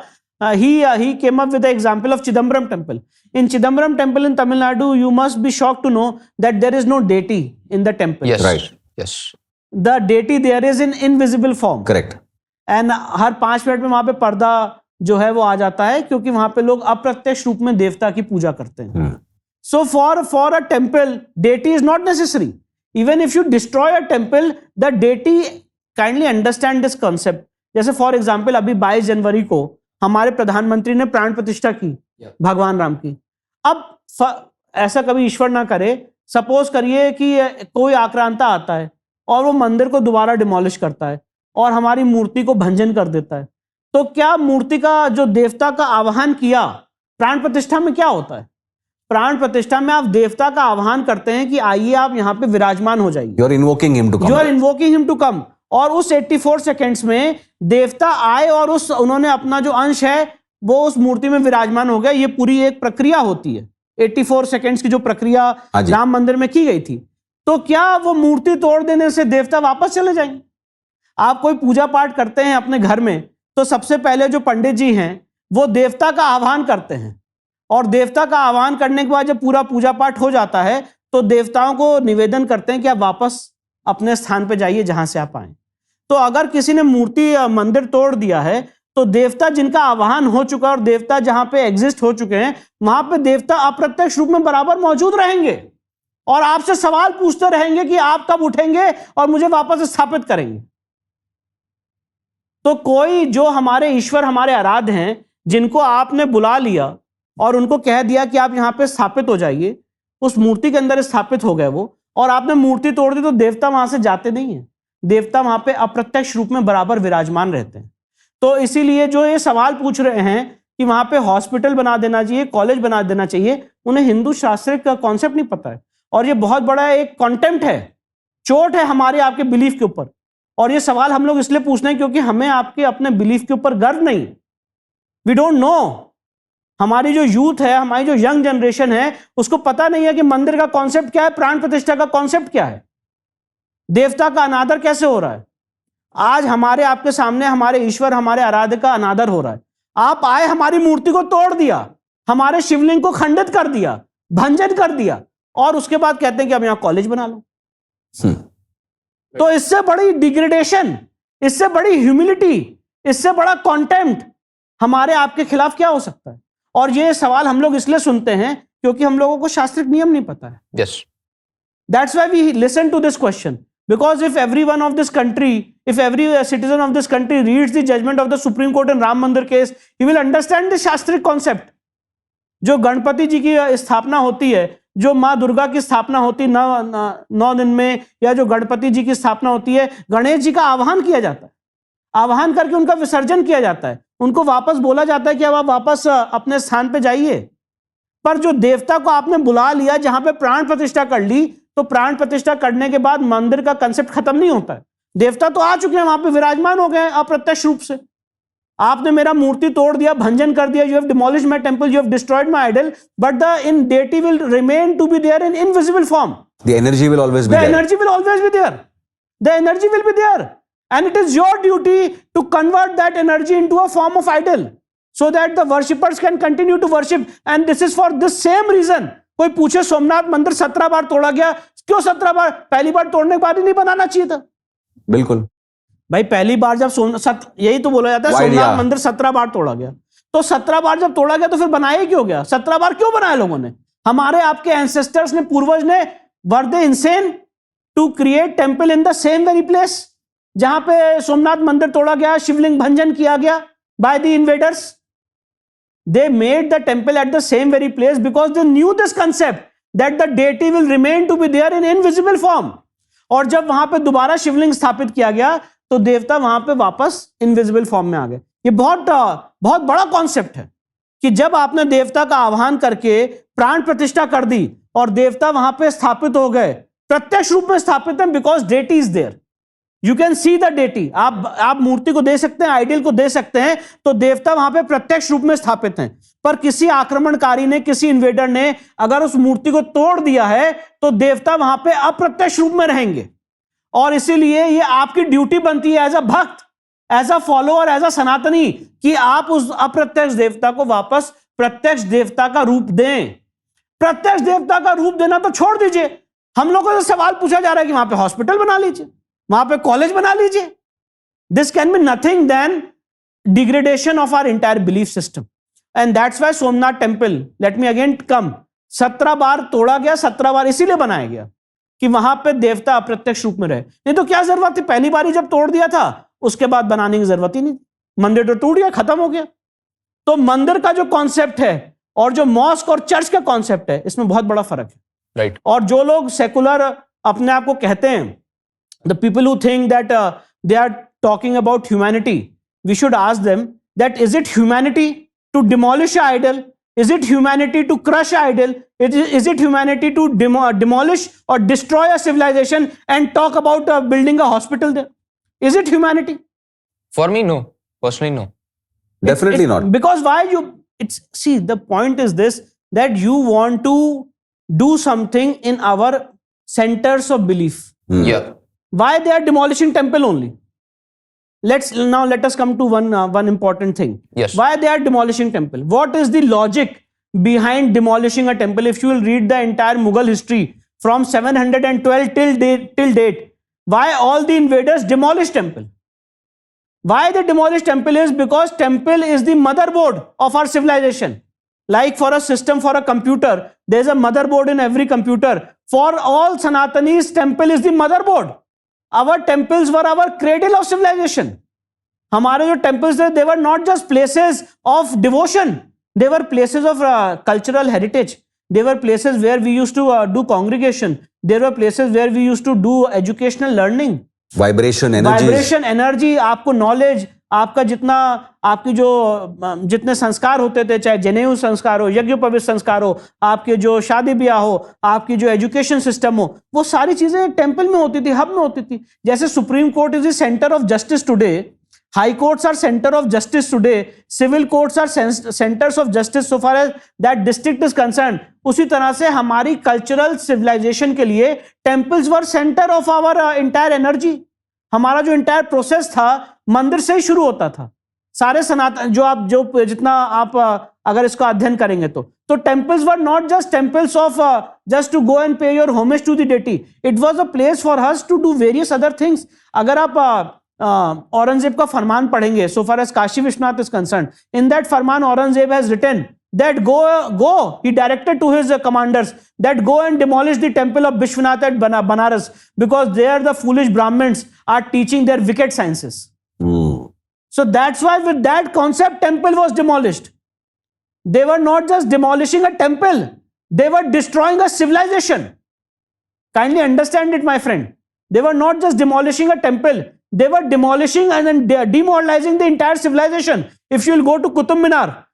He came up with the example of Chidambaram temple. In Chidambaram temple in Tamil Nadu, you must be shocked to know that there is no deity in the temple. Yes. Right. Yes. The deity there is in invisible form. Correct. And her 5 minute में वहां पे पर्दा जो है वो आ जाता है, क्योंकि वहां पे लोग अप्रत्यक्ष रूप में देवता की पूजा करते हैं। So for a temple, deity is not necessary. Even if you destroy a temple, the deity, kindly understand this concept. जैसे फॉर एग्जाम्पल अभी 22 जनवरी को हमारे प्रधानमंत्री ने प्राण प्रतिष्ठा की भगवान राम की। अब ऐसा कभी ईश्वर ना करे, सपोज करिए कि कोई आक्रांता आता है और वो मंदिर को दोबारा डिमोलिश करता है और हमारी मूर्ति को भंजन कर देता है, तो क्या मूर्ति का जो देवता का आह्वान किया प्राण प्रतिष्ठा में क्या होता है? प्राण प्रतिष्ठा में आप देवता का आह्वान करते हैं कि आइए आप यहाँ पे विराजमान हो जाइए। You are invoking him to come. You are invoking him to come. और उस 84 सेकेंड्स में देवता आए और उन्होंने अपना जो अंश है वो उस मूर्ति में विराजमान हो गया। ये पूरी एक प्रक्रिया होती है, 84 सेकेंड्स की जो प्रक्रिया राम मंदिर में की गई थी। तो क्या वो मूर्ति तोड़ देने से देवता वापस चले जाएंगे? आप कोई पूजा पाठ करते हैं अपने घर में, तो सबसे पहले जो पंडित जी हैं वो देवता का आह्वान करते हैं, और देवता का आह्वान करने के बाद जब पूरा पूजा पाठ हो जाता है तो देवताओं को निवेदन करते हैं कि आप वापस अपने स्थान पे जाइए जहां से आप आए। तो अगर किसी ने मूर्ति मंदिर तोड़ दिया है तो देवता जिनका आह्वान हो चुका और देवता जहां पे एग्जिस्ट हो चुके हैं वहां पे देवता अप्रत्यक्ष रूप में बराबर मौजूद रहेंगे और आपसे सवाल पूछते रहेंगे कि आप कब उठेंगे और मुझे वापस स्थापित करेंगे। तो कोई जो हमारे ईश्वर हमारे आराध्य हैं, जिनको आपने बुला लिया और उनको कह दिया कि आप यहां पे स्थापित हो जाइए, उस मूर्ति के अंदर स्थापित हो गए वो, और आपने मूर्ति तोड़ दी, तो देवता वहां से जाते नहीं है, देवता वहां पे अप्रत्यक्ष रूप में बराबर विराजमान रहते हैं। तो इसीलिए जो ये सवाल पूछ रहे हैं कि वहां पे हॉस्पिटल बना देना चाहिए, कॉलेज बना देना चाहिए, उन्हें हिंदू शास्त्र का कॉन्सेप्ट नहीं पता है, और ये बहुत बड़ा एक कॉन्टेम्प्ट है, चोट है हमारे आपके बिलीफ के ऊपर। और ये सवाल हम लोग इसलिए पूछ रहे हैं क्योंकि हमें आपके अपने बिलीफ के ऊपर गर्व नहीं, वी डोंट नो। हमारी जो यूथ है, हमारी जो यंग जनरेशन है, उसको पता नहीं है कि मंदिर का कॉन्सेप्ट क्या है, प्राण प्रतिष्ठा का कॉन्सेप्ट क्या है, देवता का अनादर कैसे हो रहा है। आज हमारे आपके सामने हमारे ईश्वर हमारे आराध्य का अनादर हो रहा है। आप आए, हमारी मूर्ति को तोड़ दिया, हमारे शिवलिंग को खंडित कर दिया, भंजन कर दिया, और उसके बाद कहते हैं कि अब यहां कॉलेज बना लो। तो इससे बड़ी डिग्रेडेशन, इससे बड़ी ह्यूमिलिटी, इससे बड़ा कॉन्टेम्प्ट हमारे आपके खिलाफ क्या हो सकता है? और ये सवाल हम लोग इसलिए सुनते हैं क्योंकि हम लोगों को शास्त्रिक नियम नहीं पता है। Yes. That's why we listen to this question. Because if everyone of this country, if every citizen of this country reads the judgment of the Supreme Court in Ram Mandir case, he will understand the Shastric concept. जो गणपति जी की स्थापना होती है, जो माँ दुर्गा की स्थापना होती है 9 दिन में, या जो गणपति जी की स्थापना होती है, गणेश जी का आवाहन किया जाता है, आवाहन करके उनका विसर्जन किया जाता है, उनको वापस बोला जाता है कि अब आप वापस अपने स्थान पे जाइए। पर जो देवता को आपने बुला लिया, जहां पे प्राण प्रतिष्ठा कर ली, तो प्राण प्रतिष्ठा करने के बाद मंदिर का कंसेप्ट खत्म नहीं होता है। देवता तो आ चुके हैं, वहां पे विराजमान हो गए हैं अप्रत्यक्ष रूप से। आपने मेरा मूर्ति तोड़ दिया, भंजन कर दिया, you have demolished my temple, you have destroyed my idol, but the in deity will remain to be there in invisible form. The energy will always be The there. energy will always be there. The energy will be there. And it is your duty to convert that energy into a form of idol, so that the worshippers can continue to worship. And this is for this same reason. कोई पूछे सोमनाथ मंदिर 17 बार तोड़ा गया, क्यों 17 बार? पहली बार तोड़ने के बाद ही नहीं बनाना चाहिए था। बिल्कुल भाई पहली बार जब यही तो बोला जाता है, सोमनाथ मंदिर 17 बार तोड़ा गया, तो 17 बार जब तोड़ा गया तो फिर बनाया क्यों गया? 17 बार क्यों बनाया लोगों ने? हमारे आपके एंसेस्टर्स ने, पूर्वज ने, were they insane to create temple in the same very place जहां पे सोमनाथ मंदिर तोड़ा गया, शिवलिंग भंजन किया गया by the invaders? They made the temple at the same very place because they knew this concept that the deity will remain to be there in invisible form. और जब वहां पे दोबारा शिवलिंग स्थापित किया गया तो देवता वहां पे वापस इनविजिबल फॉर्म में आ गए। ये बहुत बड़ा कॉन्सेप्ट है कि जब आपने देवता का आह्वान करके प्राण प्रतिष्ठा कर दी और देवता वहां पे स्थापित हो गए, प्रत्यक्ष रूप में स्थापित हैं, because deity is there, you can see the deity. आप मूर्ति को दे सकते हैं, आइडियल को दे सकते हैं, तो देवता वहां पे प्रत्यक्ष रूप में स्थापित हैं। पर किसी आक्रमणकारी ने, किसी इन्वेडर ने अगर उस मूर्ति को तोड़ दिया है तो देवता वहां पे अप्रत्यक्ष रूप में रहेंगे। और इसीलिए ये आपकी ड्यूटी बनती है as a bhakt, as a follower, as a Sanatani, कि आप उस अप्रत्यक्ष देवता को वापस प्रत्यक्ष देवता का रूप दें। प्रत्यक्ष देवता का रूप देना तो छोड़ दीजिए, हम लोगों से सवाल पूछा जा रहा है कि वहां पे हॉस्पिटल बना लीजिए, वहां पे कॉलेज बना लीजिए। This can be nothing than degradation of our entire belief system. And that's why Somnath temple, let me again come, 17 बार तोड़ा गया, 17 बार इसीलिए बनाया गया कि वहां पे देवता अप्रत्यक्ष रूप में रहे। नहीं तो क्या जरूरत थी? पहली बार ही जब तोड़ दिया था उसके बाद बनाने की जरूरत ही नहीं। मंदिर तो टूट गया, खत्म हो गया। तो मंदिर का जो कॉन्सेप्ट है और जो मॉस्क और चर्च का कॉन्सेप्ट है, इसमें बहुत बड़ा फर्क है। राइट। और जो लोग सेकुलर अपने आप को कहते हैं, the people who think that they are talking about humanity, we should ask them that is it humanity to demolish an idol? Is it humanity to crush an idol? Is it humanity to demolish or destroy a civilization and talk about building a hospital there? Is it humanity? For me, no. Personally, no. definitely not. Because why see, the point is this, that you want to do something in our centers of belief. Yeah. Why they are demolishing temple only? Let us come to one important thing. Yes. Why they are demolishing temple? What is the logic behind demolishing a temple? If you will read the entire Mughal history from 712 till date, why all the invaders demolished temple? Why they demolished temple is because temple is the motherboard of our civilization. Like for a system, for a computer, there is a motherboard in every computer. For all Sanatanis, temple is the motherboard. Our temples were our cradle of civilization. हमारे जो temples थे, they were not just places of devotion. They were places of cultural heritage. They were places where we used to do congregation. There were places where we used to do educational learning. Vibration, energy. Vibration, energy, आपको knowledge, आपका जितने संस्कार होते थे, चाहे जनेऊ संस्कार हो, यज्ञोपवीत संस्कार हो, आपके जो शादी ब्याह हो, आपकी जो एजुकेशन सिस्टम हो, वो सारी चीजें टेंपल में होती थी, हब में होती थी। जैसे supreme court is the centre of justice today, high courts are centre of justice today, civil courts are centres of justice so far as that district is concern. उसी तरह से हमारी कल्चरल सिविलाइजेशन के लिए temples were centre of our entire energy. हमारा जो entire process था मंदिर से ही शुरू होता था। सारे सनातन जितना आप अगर इसका अध्ययन करेंगे तो temples were not just temples of just to go and pay your homage to the deity, it was a place for us to do various other things. अगर आप औरंगजेब का फरमान पढ़ेंगे, so far as Kashi Vishwanath is concerned, in that फरमान Aurangzeb has written that go he directed to his commanders that go and demolish the temple of Vishwanath at Banaras because there the foolish Brahmins are teaching their wicked sciences. So that's why with that concept temple was demolished. They were not just demolishing a temple, they were destroying a civilization. Kindly understand it, my friend. They were not just demolishing a temple, they were demolishing and then demoralizing the entire civilization. If you will go to Qutub Minar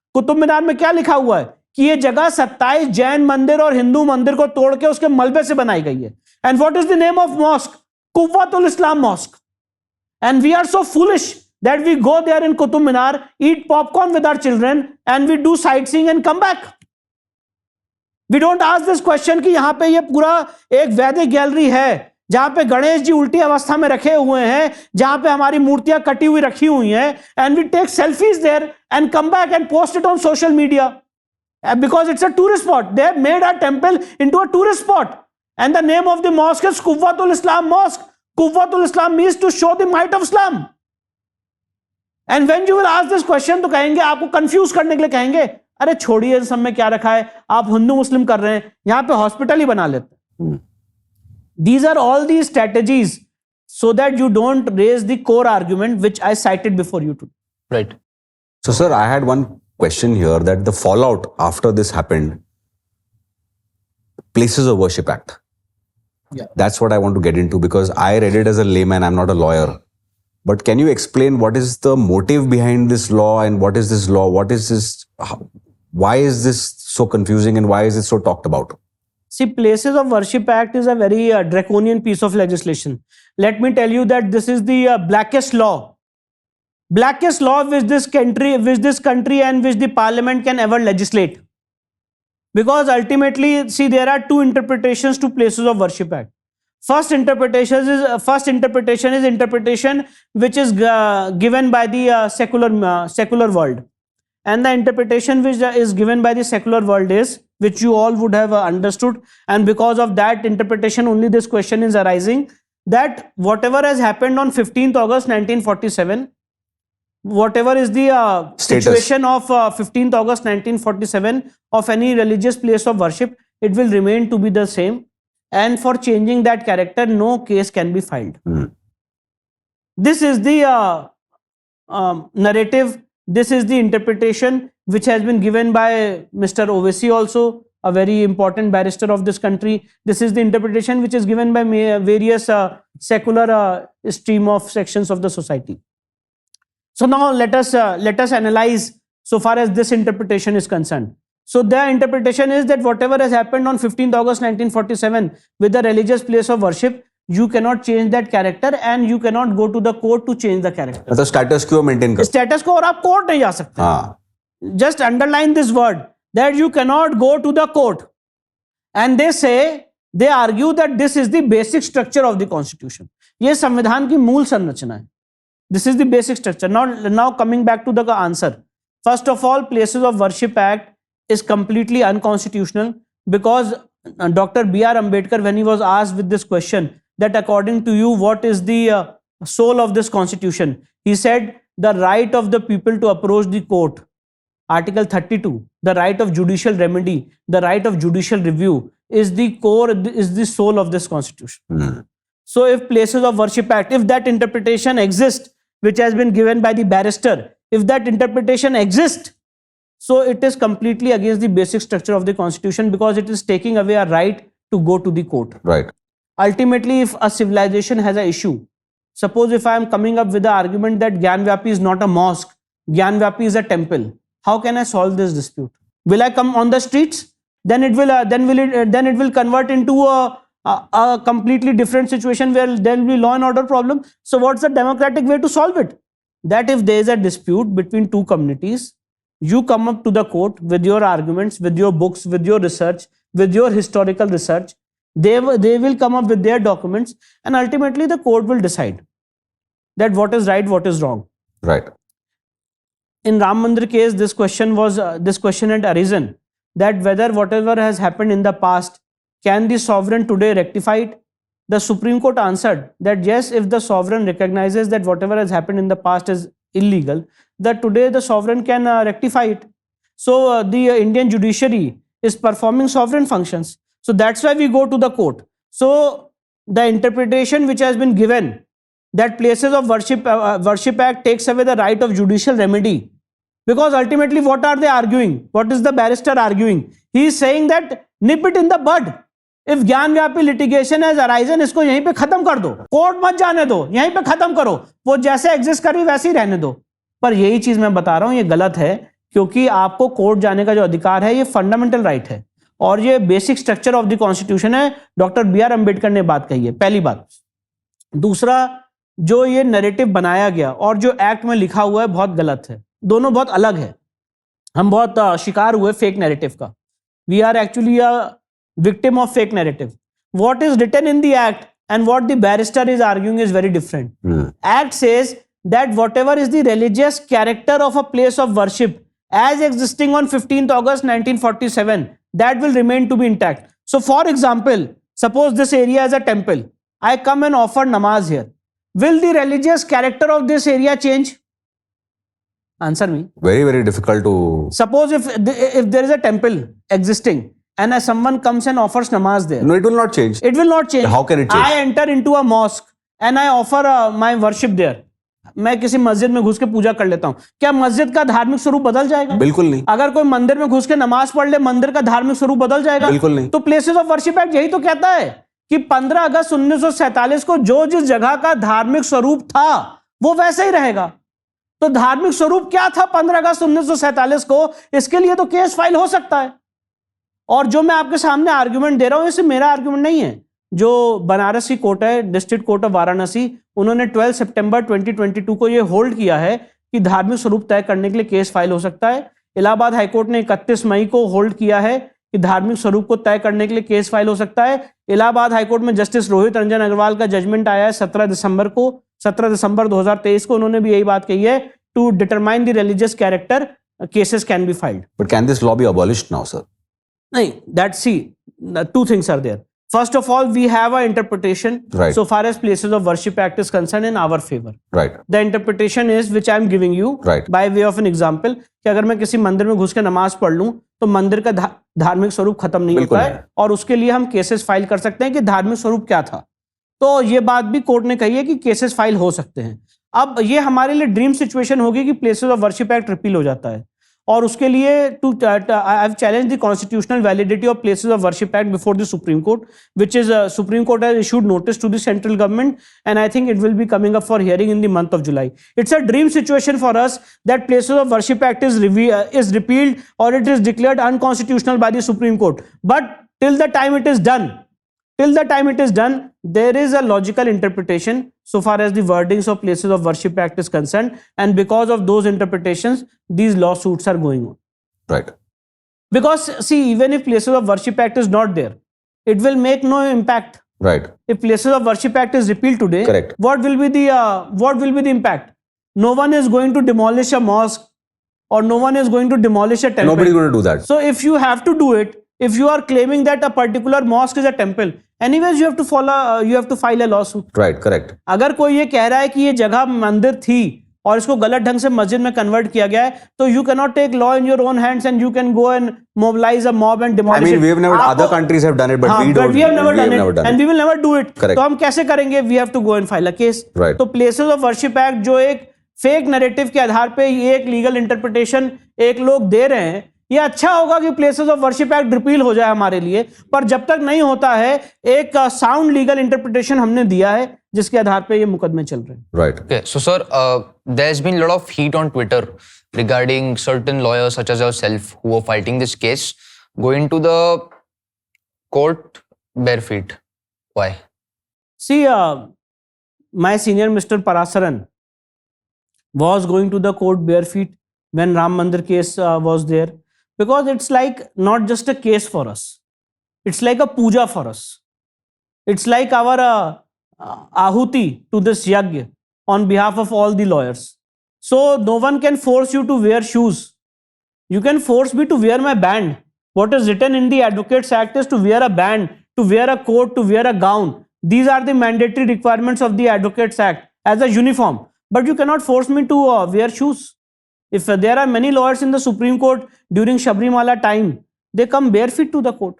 में क्या लिखा हुआ है कि ये जगह 27 जैन मंदिर और हिंदू मंदिर को तोड़ के उसके मलबे से बनाई गई है. And what is the name of mosque? Quwwatul Islam Mosque. And we are so foolish that we go there in Qutub Minar, eat popcorn with our children, and we do sightseeing and come back. We don't ask this question कि यहाँ पे ये पूरा एक वैदिक gallery है जहां पे गणेश जी उल्टी अवस्था में रखे हुए हैं, जहां पे हमारी मूर्तियां कटी हुई रखी हुई हैं, and we take selfies there and come back and post it on social media because it's a tourist spot. They have made our temple into a tourist spot, and the name of the mosque is Quwwatul Islam Mosque. Quwwatul Islam means to show the might of Islam. And when you will ask this question, तो कहेंगे, आपको confuse करने के लिए कहेंगे, अरे छोड़िए सब में क्या रखा है, आप हिंदू मुस्लिम कर रहे हैं, यहाँ पे हॉस्पिटल ही बना लेते हैं. These are all these strategies so that you don't raise the core argument which I cited before you today. Right. So, sir, I had one question here that the fallout after this happened, Places of Worship Act. Yeah. That's what I want to get into because I read it as a layman. I'm not a lawyer. But can you explain what is the motive behind this law and what is this law? What is this? Why is this so confusing and why is it so talked about? See, Places of Worship Act is a very draconian piece of legislation. Let me tell you that this is the blackest law which this country and which the parliament can ever legislate. Because ultimately, see, there are two interpretations to Places of Worship Act. First interpretation is interpretation which is given by the secular world. And the interpretation which is given by the secular world is, which you all would have understood, and because of that interpretation only this question is arising, that whatever has happened on 15th August 1947, whatever is the situation of 15th August 1947 of any religious place of worship, it will remain to be the same, and for changing that character no case can be filed. This is the narrative. This is the interpretation which has been given by Mr. Owaisi also, a very important barrister of this country. This is the interpretation which is given by various secular stream of sections of the society. So now let us analyze so far as this interpretation is concerned. So the interpretation is that whatever has happened on 15th August 1947 with the religious place of worship, you cannot change that character and you cannot go to the court to change the character. मतलब status quo maintain करो. Status quo और आप court नहीं जा सकते. हाँ. Just underline this word that you cannot go to the court. And they argue that this is the basic structure of the constitution. ये संविधान की मूल संरचना है. This is the basic structure. Now coming back to the answer. First of all, Places of Worship Act is completely unconstitutional because Dr. B.R. Ambedkar, when he was asked with this question, that according to you, what is the soul of this constitution? He said, the right of the people to approach the court. Article 32, the right of judicial remedy, the right of judicial review is the core, is the soul of this constitution. So if Places of Worship Act, if that interpretation exists, which has been given by the barrister, if that interpretation exists, so it is completely against the basic structure of the constitution because it is taking away a right to go to the court. Right. Ultimately, if a civilization has an issue, suppose if I am coming up with the argument that Gyanvapi is not a mosque, Gyanvapi is a temple, how can I solve this dispute? Will I come on the streets? Then it will convert into a completely different situation where there will be law and order problem. So what's the democratic way to solve it? That if there is a dispute between two communities, you come up to the court with your arguments, with your books, with your research, with your historical research. They will come up with their documents, and ultimately the court will decide that what is right, what is wrong. Right. In Ram Mandir case, this question had arisen that whether whatever has happened in the past, can the sovereign today rectify it? The Supreme Court answered that yes, if the sovereign recognizes that whatever has happened in the past is illegal, that today the sovereign can rectify it. So the Indian judiciary is performing sovereign functions. So that's why we go to the court. So the interpretation which has been given that Places of Worship Act takes away the right of judicial remedy Because ultimately, what are they arguing? What is the barrister arguing? He is saying that nip it in the bud. If Gyanvapi litigation has arisen, इसको यहीं पे खत्म कर दो, court मत जाने दो, यहीं पे खत्म करो, वो जैसे एग्जिस्ट कर रही वैसे ही रहने दो. पर यही चीज मैं बता रहा हूं, ये गलत है, क्योंकि आपको कोर्ट जाने का जो अधिकार है ये फंडामेंटल राइट है और ये basic structure of the constitution है. डॉक्टर बी आर अम्बेडकर ने बात कही है, पहली बात. दूसरा, जो ये नैरेटिव बनाया गया और जो एक्ट में लिखा हुआ है बहुत गलत है. दोनों बहुत अलग है. हम बहुत शिकार हुए फेक नैरेटिव का. We are actually a victim of fake narrative. What is written in the act and what the barrister is arguing is very different. Act says that whatever is the religious character of a place of worship as existing on 15th August 1947, that will remain to be intact. So for example, suppose this area is a temple. I come and offer namaz here. Will the religious character of this area change? Answer me. Very, very difficult to... Suppose if there is a temple existing, and as someone comes and offers namaz there. No, it will not change. It will not change. How can it change? I enter into a mosque and I offer my worship there. मैं किसी मस्जिद में घुस के पूजा कर लेता हूँ, क्या मस्जिद का धार्मिक स्वरूप बदल जाएगा? बिल्कुल नहीं. अगर कोई मंदिर में घुस के नमाज पढ़ ले, मंदिर का धार्मिक स्वरूप बदल जाएगा? बिल्कुल नहीं. तो प्लेसेस ऑफ वर्शिप एक्ट यही तो कहता है कि 15 अगस्त 1947 को जो जिस जगह का धार्मिक स्वरूप था वो वैसा ही रहेगा. तो धार्मिक स्वरूप क्या था 15 अगस्त 1947 को, इसके लिए तो केस फाइल हो सकता है. और जो मैं आपके सामने आर्गुमेंट दे रहा हूं, ये सिर्फ मेरा आर्गुमेंट नहीं है. जो बनारस की कोर्ट है, डिस्ट्रिक्ट कोर्ट ऑफ वाराणसी, उन्होंने 12 सितंबर 2022 को ये होल्ड किया है कि धार्मिक स्वरूप तय करने के लिए केस फाइल हो सकता है. इलाहाबाद हाईकोर्ट ने 31 मई को होल्ड किया है कि धार्मिक स्वरूप को तय करने के लिए केस फाइल हो सकता है. इलाहाबाद हाईकोर्ट में जस्टिस रोहित रंजन अग्रवाल का जजमेंट आया है 17 दिसंबर को, 17 दिसंबर 2023 को. उन्होंने भी यही बात कही है, to determine the religious character cases can be filed. But can this law be abolished now, sir? No, that see, two things are there. First of all, we have a interpretation Right. so far as places of worship act is concerned in our favor. Right. The interpretation is which I am giving you Right. by way of an example कि अगर मैं किसी मंदिर में घुस के नमाज पढ़ लूं तो मंदिर का धार्मिक स्वरूप खत्म नहीं बिल्कुल होता है और उसके लिए हम केसेस फाइल कर सकते हैं कि धार्मिक स्वरूप क्या था. तो ये बात भी कोर्ट ने कही है कि केसेस फाइल हो सकते हैं. अब ये हमारे लिए ड्रीम सिचुएशन होगी कि places of worship act repeal हो जाता है और उसके लिए I have challenge the constitutional validity of places of worship act before the supreme court, which is supreme court has issued notice to the central government and I think it will be coming up for hearing in the month of July. It's a dream situation for us that places of worship act is repealed और it is declared unconstitutional by the supreme court. But till the time it is done, there is a logical interpretation so far as the wordings of places of worship act is concerned, and because of those interpretations these lawsuits are going on. Right. Because see, even if places of worship act is not there, it will make no impact. Right. If places of worship act is repealed today, Correct. what will be the impact? No one is going to demolish a mosque or no one is going to demolish a temple. Nobody is going to do that. So if you have to do it, if you are claiming that a particular mosque is a temple, anyways you have to file a lawsuit. Right. Correct. अगर कोई ये कह रहा है कि ये जगह मंदिर थी और इसको गलत ढंग से मस्जिद में कन्वर्ट किया गया है, तो you cannot take law in your own hands and you can go and mobilize a mob and I demolish mean, it. we have never. आपको- Other countries have done it, but हाँ, we but don't. we have never done it and we will never do it. Correct. तो हम कैसे करेंगे? We have to go and file a case. Right. तो places of worship act जो एक fake narrative के आधार पे ये एक लीगल इंटरप्रिटेशन एक लोग दे रहे हैं, ये अच्छा होगा कि places of worship act repeal हो जाए हमारे लिए, पर जब तक नहीं होता है एक साउंड लीगल इंटरप्रिटेशन हमने दिया है जिसके आधार पे ये मुकदमे चल रहे हैं. Right. Okay, so sir, there's been a lot of heat on Twitter regarding certain lawyers such as yourself who are fighting this case going to the court bare feet. Why? See, my senior Mr. Parasaran was going to the court bare feet when Ram Mandir case was there, because it's like not just a case for us, it's like a puja for us. It's like our ahuti to this yajna on behalf of all the lawyers. So no one can force you to wear shoes. You can force me to wear my band. What is written in the Advocates Act is to wear a band, to wear a coat, to wear a gown. These are the mandatory requirements of the Advocates Act as a uniform. But you cannot force me to wear shoes. If there are many lawyers in the Supreme Court during Sabrimala time, they come barefoot to the court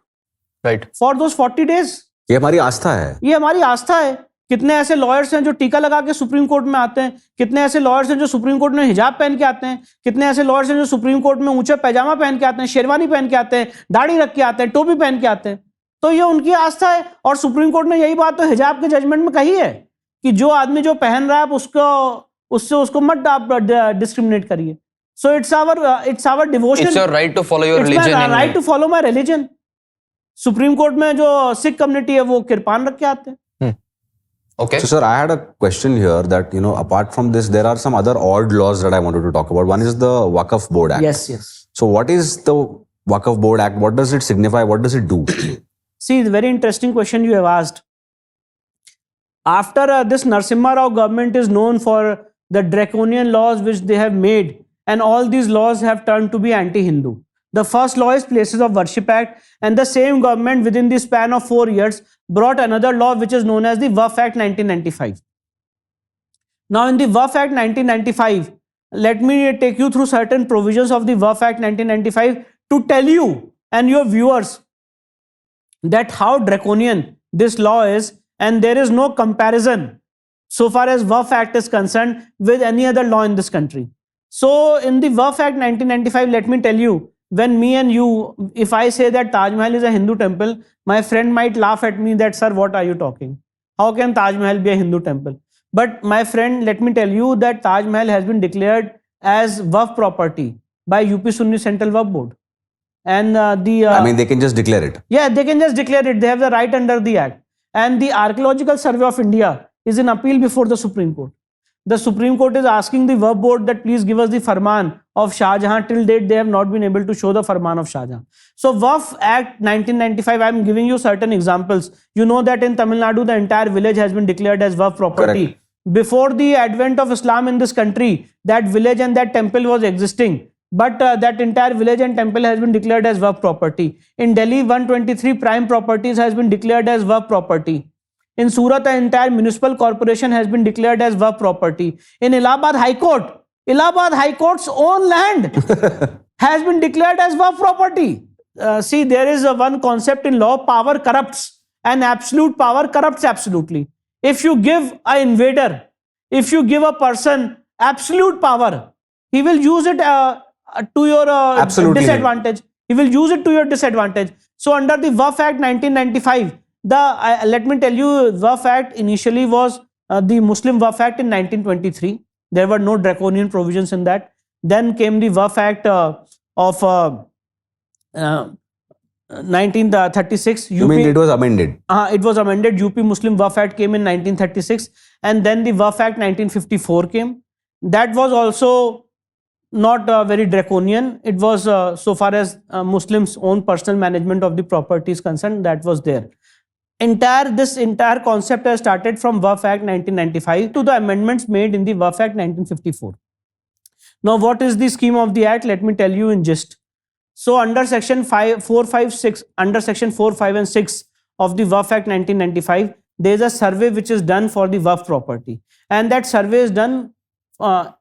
Right. for those 40 days. ये हमारी आस्था है. ये हमारी आस्था है. कितने ऐसे lawyers हैं जो टीका लगा के सुप्रीम कोर्ट में आते हैं, कितने ऐसे लॉयर्स हैं जो सुप्रीम कोर्ट में हिजाब पहन के आते हैं, कितने ऐसे लॉयर्स हैं जो सुप्रीम कोर्ट में ऊंचा पैजामा पहन के आते हैं, शेरवानी पहन के आते हैं, दाढ़ी रख के आते हैं, टोपी पहन के आते हैं। तो ये उनकी आस्था है। और सुप्रीम कोर्ट ने यही बात तो हिजाब के जजमेंट में कही है कि जो आदमी जो पहन रहा है उसको मत आप डिस्क्रिमिनेट करिए। So it's our devotion, It's your right to follow your religion. Right to follow my religion. Supreme court में जो सिख कम्युनिटी है वो किरपान रख के आते हैं। Okay. So, sir, I had a question here that, apart from this, there are some other odd laws that I wanted to talk about. One is the Waqf Board Act. Yes. So, what is the Waqf Board Act? What does it signify? What does it do? See, the very interesting question you have asked. After this Narasimha Rao government is known for the draconian laws which they have made, and all these laws have turned to be anti-Hindu. The first law is Places of Worship Act, and the same government within the span of 4 years brought another law which is known as the Waqf Act 1995. Now in the Waqf Act 1995, let me take you through certain provisions of the Waqf Act 1995 to tell you and your viewers that how draconian this law is, and there is no comparison so far as Waqf Act is concerned with any other law in this country. So in the Waqf Act 1995, let me tell you, when me and you, if I say that Taj Mahal is a Hindu temple, my friend might laugh at me that, sir, what are you talking? How can Taj Mahal be a Hindu temple? But my friend, let me tell you that Taj Mahal has been declared as Waqf property by UP Sunni Central Waqf Board. And I mean, they can just declare it. Yeah, they can just declare it. They have the right under the act. And the Archaeological Survey of India is in appeal before the Supreme Court. The Supreme Court is asking the Waqf Board that please give us the Farman of Shah Jahan. Till date, they have not been able to show the Farman of Shah Jahan. So Waqf Act 1995, I am giving you certain examples. You know that in Tamil Nadu, the entire village has been declared as Waqf property. Correct. Before the advent of Islam in this country, that village and that temple was existing. But that entire village and temple has been declared as Waqf property. In Delhi, 123 prime properties has been declared as Waqf property. In Surat, the entire municipal corporation has been declared as Waqf property. In Allahabad High Court's own land has been declared as Waqf property. See, there is one concept in law: power corrupts, and absolute power corrupts absolutely. If you give an invader, if you give a person absolute power, he will use it to your disadvantage. He will use it to your disadvantage. So under the Waqf Act 1995, let me tell you, Waqf Act initially was the Muslim Waqf Act in 1923. There were no draconian provisions in that. Then came the Waqf Act of 1936. You mean it was amended? It was amended. UP Muslim Waqf Act came in 1936, and then the Waqf Act 1954 came. That was also not very draconian. It was so far as Muslims' own personal management of the property is concerned, that was there. This entire concept has started from Waqf Act 1995 to the amendments made in the Waqf Act 1954. Now, what is the scheme of the act? Let me tell you in gist. So, under section 4, 5, 6 and 6 of the Waqf Act 1995, there is a survey which is done for the Waqf property, and that survey is done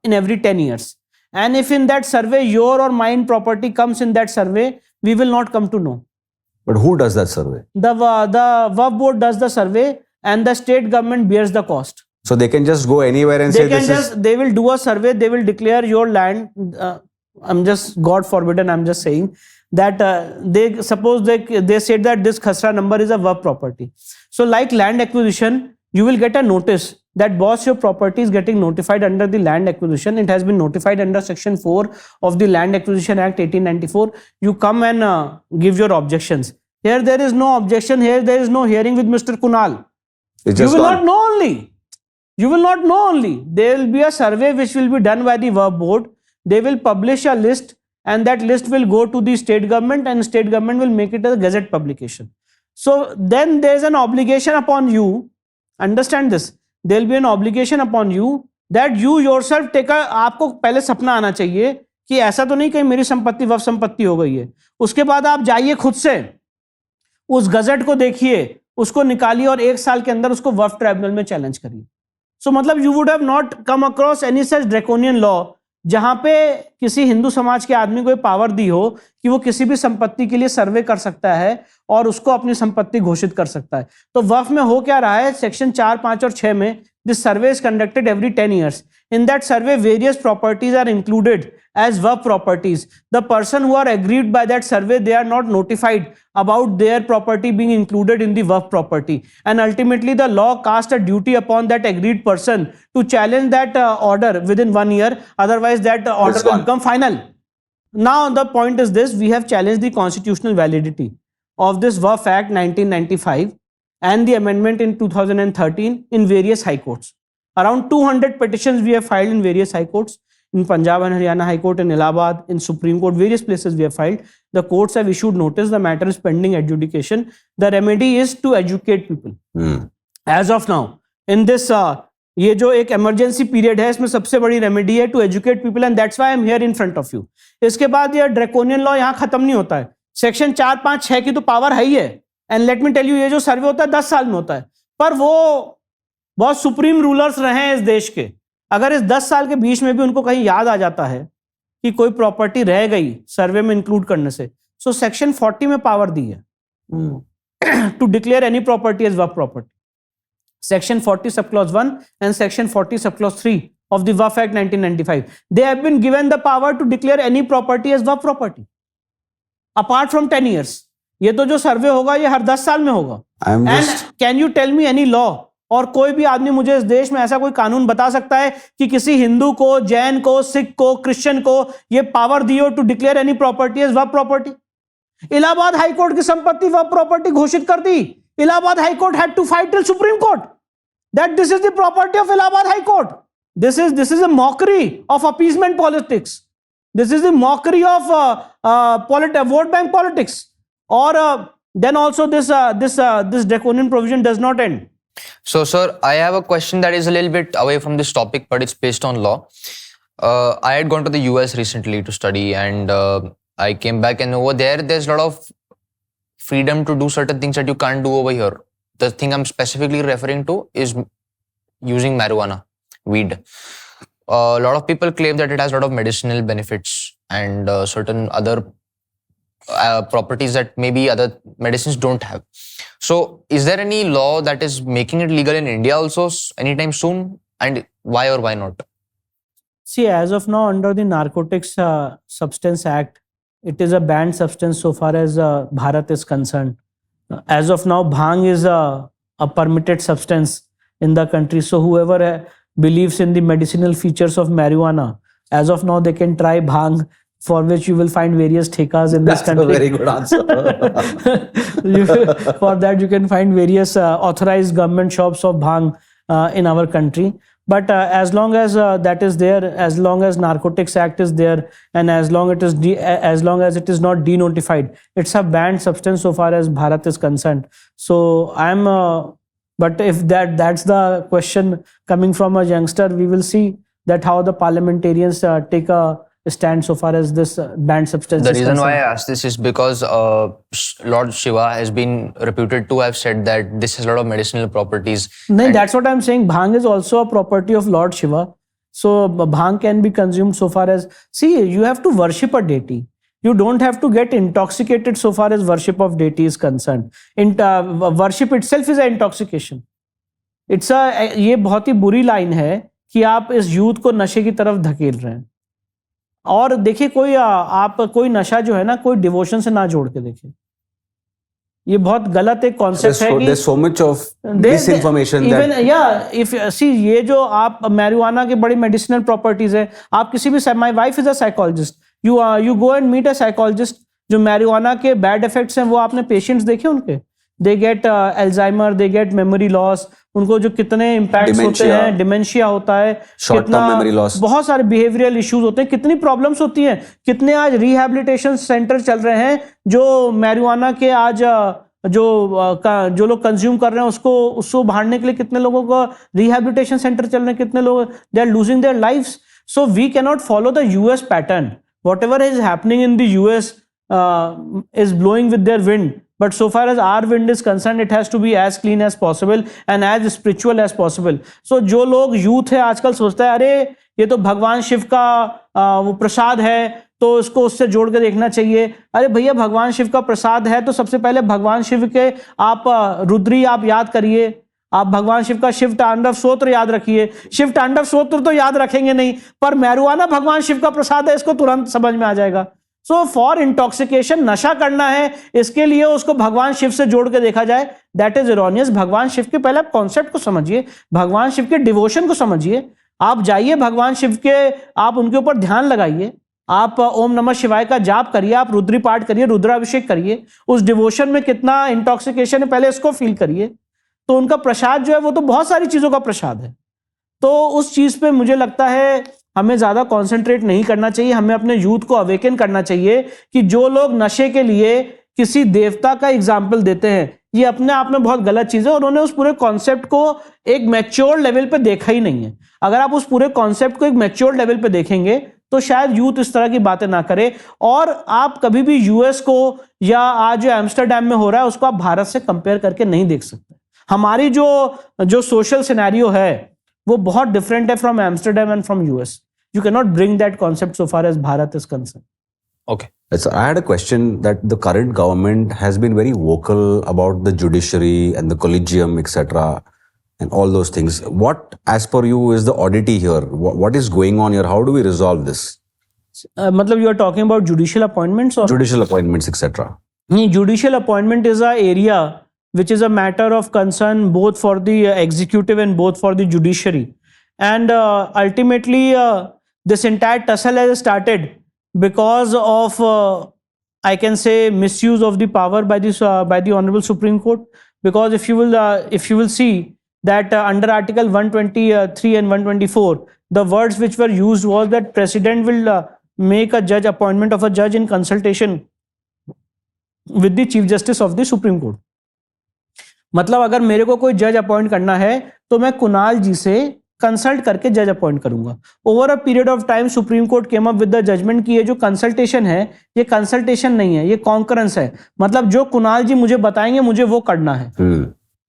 in every 10 years. And if in that survey your or mine property comes in that survey, we will not come to know. But who does that survey? The Waqf Board does the survey, and the state government bears the cost. So they can just go anywhere and say they will do a survey, they will declare your land. God forbidden, I'm just saying that they said that this khasra number is a Waqf property. So like land acquisition, you will get a notice that boss, your property is getting notified under the land acquisition. It has been notified under section 4 of the Land Acquisition Act 1894. You come and give your objections. Here there is no objection. Here there is no hearing with Mr. Kunal. You will not know only. You will not know only. There will be a survey which will be done by the Waqf Board. They will publish a list, and that list will go to the state government, and state government will make it a gazette publication. So then there is an obligation upon you. Understand this. There will be an obligation upon you that you yourself take a. आपको पहले सपना आना चाहिए कि ऐसा तो नहीं कि मेरी संपत्ति वक्फ संपत्ति हो गई है. उसके बाद आप जाइए खुद से उस गजट को देखिए, उसको निकालिए और 1 साल के अंदर उसको वक्फ ट्राइब्यूनल में चैलेंज करिए. So मतलब you would have not come across any such draconian law जहां पे किसी हिंदू समाज के आदमी को पावर दी हो कि वो किसी भी संपत्ति के लिए सर्वे कर सकता है और उसको अपनी संपत्ति घोषित कर सकता है। तो वक्फ में हो क्या रहा है, सेक्शन 4, 5 और 6 में this survey is conducted every 10 years. In that survey, various properties are included as waqf properties. The person who are aggrieved by that survey, they are not notified about their property being included in the waqf property. And ultimately, the law casts a duty upon that aggrieved person to challenge that order within 1 year. Otherwise, that order will become final. Now, the point is this: we have challenged the constitutional validity of this Waqf Act 1995 and the amendment in 2013 in various high courts. Around 200 petitions we have filed in various high courts, in Punjab and Haryana High Court, in Allahabad, in Supreme Court, various places we have filed. The courts have issued notice, the matter is pending adjudication. The remedy is to educate people. As of now, in this ये जो एक emergency period है, इसमें सबसे बड़ी remedy है to educate people, and that's why I'm here in front of you. इसके बाद ये draconian law यहाँ खत्म नहीं होता है. सेक्शन 4, 5, 6 की तो पावर है ही है, and let me tell you, ये जो सर्वे होता है 10 साल में होता है, पर वो बहुत सुप्रीम रूलर्स रहे हैं इस देश के। अगर इस 10 साल के बीच में भी उनको कहीं याद आ जाता है कि कोई प्रॉपर्टी रह गई सर्वे में इंक्लूड करने से, सो सेक्शन 40 में पावर दी है to declare any property as Waqf property. Section 40 sub clause 1 and section 40 sub clause 3 of the Waqf Act 1995, they have been given the power to declare any property as waqf property apart from 10 years. ये तो जो सर्वे होगा ये हर 10 साल में होगा। And can you tell me any law, और कोई भी आदमी मुझे इस देश में ऐसा कोई कानून बता सकता है कि किसी हिंदू को, जैन को, सिख को, क्रिश्चियन को ये पावर दी हो to declare any property as Waqf property? Allahabad High Court की संपत्ति वक्फ प्रॉपर्टी घोषित कर दी। Allahabad High Court had to fight till Supreme Court that this is the property of Allahabad High Court. This is a mockery of appeasement politics. This is a mockery of vote bank politics. Or then also this draconian provision does not end. So, sir, I have a question that is a little bit away from this topic, but it's based on law. I had gone to the US recently to study, and I came back, and over there's a lot of freedom to do certain things that you can't do over here. The thing I'm specifically referring to is using marijuana. Weed. A lot of people claim that it has a lot of medicinal benefits and certain other properties that maybe other medicines don't have. So, is there any law that is making it legal in India also anytime soon? And why or why not? See, as of now, under the Narcotics Substance Act, it is a banned substance so far as Bharat is concerned. As of now, bhang is a permitted substance in the country. So, whoever believes in the medicinal features of marijuana, as of now they can try bhang, for which you will find various thekas in this country. That's a very good answer. For that you can find various authorized government shops of bhang in our country. But as long as that is there, as long as Narcotics Act is there, and as long as it is not denotified, it's a banned substance so far as Bharat is concerned. So I'm but if that's the question coming from a youngster, we will see that how the parliamentarians take a stand so far as this banned substance. The is reason why I concerned. asked this is because Lord Shiva has been reputed to have said that this has a lot of medicinal properties. No, that's what I'm saying. Bhang is also a property of Lord Shiva. So bhang can be consumed so far as, see, you have to worship a deity. You don't have to get intoxicated so far as worship of deity is concerned. Worship itself is an intoxication. It's ये बहुत ही बुरी line है कि आप इस youth को नशे की तरफ धकेल रहे हैं। और देखिए, आप कोई नशा जो है ना, कोई डिवोशन से ना जोड़ के देखिए। ये बहुत गलत एक कॉन्सेप्ट है कि there's so much of misinformation even that if see, ये जो आप मैरिजुआना की बड़ी मेडिसिनल प्रॉपर्टीज है, आप किसी भी, my wife is a psychologist, you go and meet a psychologist, जो मैरिजुआना के बैड इफेक्ट्स हैं वो आपने पेशेंट्स देखे उनके, they get Alzheimer, they get memory loss, उनको जो कितने इम्पैक्ट्स होते हैं, डिमेंशिया होता है, कितना बहुत सारे बिहेवियरल इश्यूज होते हैं, कितनी प्रॉब्लम्स होती हैं, कितने आज रिहैबिलिटेशन सेंटर चल रहे हैं जो मैरिजुआना के आज जो लोग कंज्यूम कर रहे हैं उसको भाड़ने के लिए कितने लोगों को रिहैबिलिटेशन सेंटर चल रहे हैं, कितने लोग they are losing their lives. So we can not follow the US pattern. Whatever is happening in the US is blowing with their wind. But so far as our wind is concerned, it has to be as clean as possible and as spiritual as possible. So जो लोग youth है आजकल सोचता है अरे ये तो भगवान शिव का वो प्रसाद है तो उसको उससे जोड़ के देखना चाहिए। अरे भैया, भगवान शिव का प्रसाद है तो सबसे पहले भगवान शिव के आप रुद्री आप याद करिए, आप भगवान शिव का शिव तांडव स्तोत्र याद रखिए। शिव तांडव स्तोत्र तो याद रखेंगे नहीं, पर मैरुआना भगवान शिव का प्रसाद है, इसको तुरंत समझ में आ जाएगा। सो फॉर इंटॉक्सिकेशन, नशा करना है, इसके लिए उसको भगवान शिव से जोड़ के देखा जाए, दैट इज इरोनियस। भगवान शिव के पहले कॉन्सेप्ट को समझिए, भगवान शिव के डिवोशन को समझिए। आप जाइए भगवान शिव के, आप उनके ऊपर ध्यान लगाइए, आप ओम नमः शिवाय का जाप करिए, आप रुद्री पाठ करिए, रुद्राभिषेक करिए। उस डिवोशन में कितना इंटॉक्सिकेशन है पहले इसको फील करिए। तो उनका प्रसाद जो है वो तो बहुत सारी चीजों का प्रसाद है। तो उस चीज पे मुझे लगता है हमें ज्यादा कंसंट्रेट नहीं करना चाहिए। हमें अपने यूथ को अवेकन करना चाहिए कि जो लोग नशे के लिए किसी देवता का एग्जाम्पल देते हैं, ये अपने आप में बहुत गलत चीज है। उन्होंने उस पूरे कॉन्सेप्ट को एक मैच्योर लेवल पे देखा ही नहीं है। अगर आप उस पूरे कॉन्सेप्ट को एक मैच्योर लेवल पे देखेंगे तो शायद यूथ इस तरह की बातें ना करे। और आप कभी भी यूएस को या आज जो एम्स्टरडैम में हो रहा है उसको आप भारत से कंपेयर करके नहीं देख सकते। हमारी जो सोशल सिनेरियो है वो बहुत डिफरेंट है from Amsterdam and from US. You cannot bring that concept so far as Bharat is concerned. Okay. So I had a question that the current government has been very vocal about the judiciary and the collegium, etc., and all those things. What, as per you, is the oddity here? What is going on here? How do we resolve this? मतलब you are talking about judicial appointments or judicial appointments, etc. Judicial appointment is a area which is a matter of concern both for the executive and both for the judiciary, and ultimately this entire tussle has started because of I can say misuse of the power by the Honorable Supreme Court. Because if you will see that under Article 123 and 124, the words which were used was that President will make a judge appointment of a judge in consultation with the Chief Justice of the Supreme Court. मतलब अगर मेरे को कोई जज appoint करना है तो मैं कुणाल जी से कंसल्ट करके जज अपॉइंट करूंगा। Over a period of time supreme court came up with the judgement कि ये जो कंसल्टेशन है ये कंसल्टेशन नहीं है, ये कॉन्करेंस है। मतलब जो कुणाल जी मुझे बताएंगे मुझे वो करना है।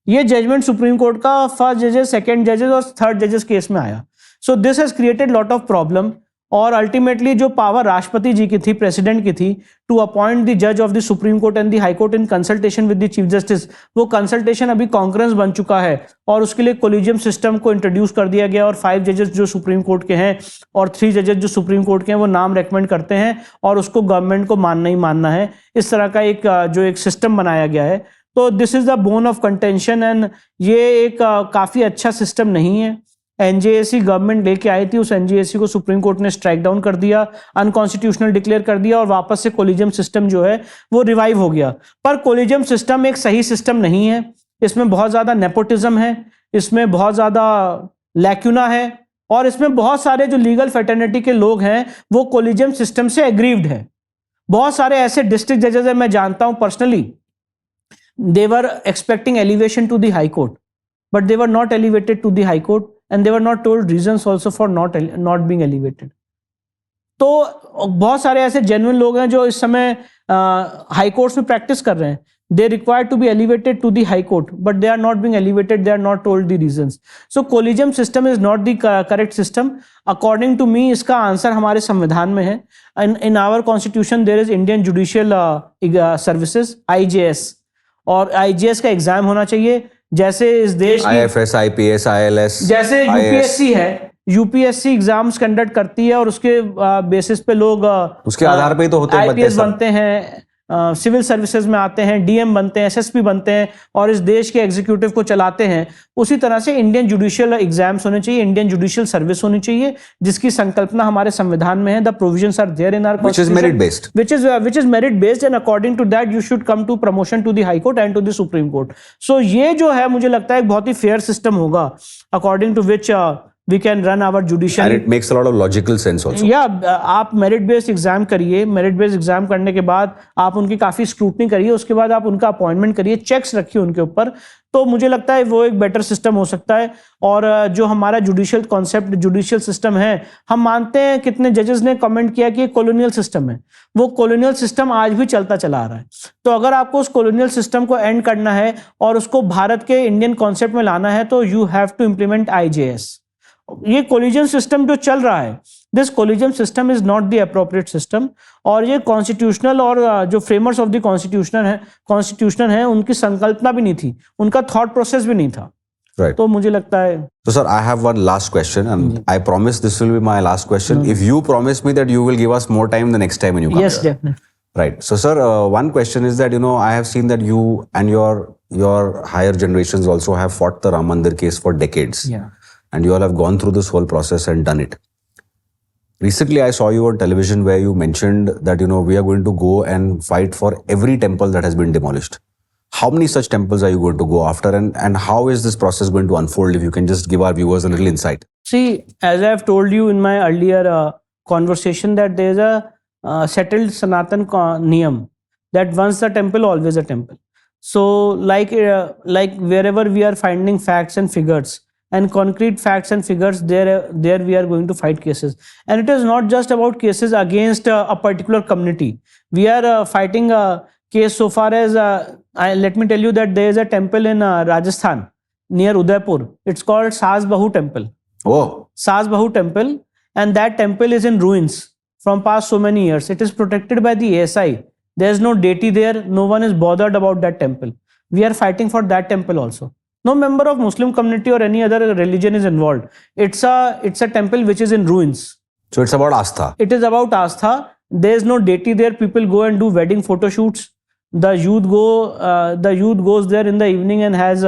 ये जजमेंट सुप्रीम कोर्ट का फर्स्ट जजेस, सेकंड जजेस और थर्ड जजेस केस में आया। So this has created lot of problem. और अल्टीमेटली जो पावर राष्ट्रपति जी की थी, प्रेसिडेंट की थी, टू अपॉइंट द जज of the supreme court and the high court in consultation with the chief justice, वो कंसल्टेशन अभी कॉन्करेंस बन चुका है और उसके लिए कोलिजियम सिस्टम को इंट्रोड्यूस कर दिया गया। और 5 जजेस जो सुप्रीम कोर्ट के हैं और 3 जजेस जो सुप्रीम कोर्ट के हैं वो नाम रेकमेंड करते हैं और उसको गवर्नमेंट को मानना ही मानना है। इस तरह का एक सिस्टम बनाया गया है। तो this is the bone of contention and ये एक काफी अच्छा सिस्टम नहीं है। एनजेएसी गवर्नमेंट लेके आई थी, उस एनजेएसी को सुप्रीम कोर्ट ने स्ट्राइक डाउन कर दिया, अनकॉन्स्टिट्यूशनल डिक्लेयर कर दिया और वापस से कोलिजियम सिस्टम जो है वो रिवाइव हो गया। पर कोलिजियम सिस्टम एक सही सिस्टम नहीं है। इसमें बहुत ज्यादा नेपोटिज्म है, इसमें बहुत ज्यादा लैक्यूना है और इसमें बहुत सारे जो लीगल फेटर्निटी के लोग हैं वो कोलिजियम सिस्टम से एग्रीव्ड है। बहुत सारे ऐसे डिस्ट्रिक्ट जजेस हैं, मैं जानता हूं personally, they were expecting elevation to the high court but they were not elevated to the high court and they were not told reasons also for not being elevated. तो बहुत सारे ऐसे जेन्युइन लोग हैं जो इस समय हाई कोर्ट्स में प्रैक्टिस कर रहे हैं। they require to be elevated to the high court but they are not being elevated, they are not told the reasons. So collegium system is not the correct system according to me. इसका answer हमारे संविधान में है। in our constitution there is Indian Judicial Services, IJS, और IJS का exam होना चाहिए। जैसे इस देश IFS, IPS, ILS, जैसे यूपीएससी है, यूपीएससी एग्जाम्स कंडक्ट करती है और उसके बेसिस पे लोग उसके आधार पे ही तो होते हैं, IPS बनते हैं, सिविल सर्विसेज में आते हैं, डीएम बनते हैं, एसएसपी बनते हैं और इस देश के एग्जीक्यूटिव को चलाते हैं। उसी तरह से इंडियन जुडिशियल एग्जाम्स होने चाहिए, इंडियन जुडिशियल सर्विस होनी चाहिए, जिसकी संकल्पना हमारे संविधान में है। The provisions are there in our constitution, which is merit based and according to that you should come to promotion to the high court and to the supreme court. So ये जो है मुझे लगता है एक बहुत ही फेयर सिस्टम होगा according to which we can run our judiciary. And it makes a lot of logical sense also. Yeah, आप मेरिट बेस्ड एग्जाम करिए, मेरिट बेस्ड एग्जाम करने के बाद आप उनकी काफी स्क्रूटनी करिए, उसके बाद आप उनका अपॉइंटमेंट करिए, चेक्स रखिए उनके ऊपर, तो मुझे लगता है वो एक बेटर सिस्टम हो सकता है। और जो हमारा जुडिशियल कॉन्सेप्ट, जुडिशियल सिस्टम है, हम मानते हैं, कितने जजेस ने कमेंट किया कि कॉलोनियल सिस्टम है, वो कॉलोनियल सिस्टम आज भी चलता चला आ रहा है। तो अगर आपको उस कॉलोनियल सिस्टम को एंड करना है और उसको भारत के इंडियन कॉन्सेप्ट में लाना है तो you have to implement IJS। ये कोलिजन सिस्टम जो चल रहा है, this collegium system is not the appropriate system, और ये कॉन्स्टिट्यूशनल और जो फ्रेमर्स ऑफ द कॉन्स्टिट्यूशन है उनकी संकल्पना भी नहीं थी, उनका थॉट प्रोसेस भी नहीं था. Right. तो मुझे लगता है. So, sir, I have one last question, and I promise this will be my last question. If you promise me that you will give us more time the next time when you come Yes, here. definitely. Right. So, sir, one question is that, I have seen that you and your higher generations also have fought the Ram Mandir case for decades. Yeah. And you all have gone through this whole process and done it. Recently, I saw you on television where you mentioned that, we are going to go and fight for every temple that has been demolished. How many such temples are you going to go after, and how is this process going to unfold? If you can just give our viewers a little insight. See, as I have told you in my earlier conversation, that there is a settled Sanatan niyam that once a temple, always a temple. So, like wherever we are finding facts and figures and concrete facts and figures, there we are going to fight cases. And it is not just about cases against a particular community. We are fighting a case so far as let me tell you that there is a temple in Rajasthan near Udaipur. It's called Sas Bahu Temple. Oh, Sas Bahu Temple, and that temple is in ruins from past so many years. It is protected by the ASI. There is no deity there. No one is bothered about that temple. We are fighting for that temple also. No member of Muslim community or any other religion is involved. It's a temple which is in ruins. so it's about Astha. It is about Astha. There is no deity there. People go and do wedding photo shoots. The youth goes there in the evening and has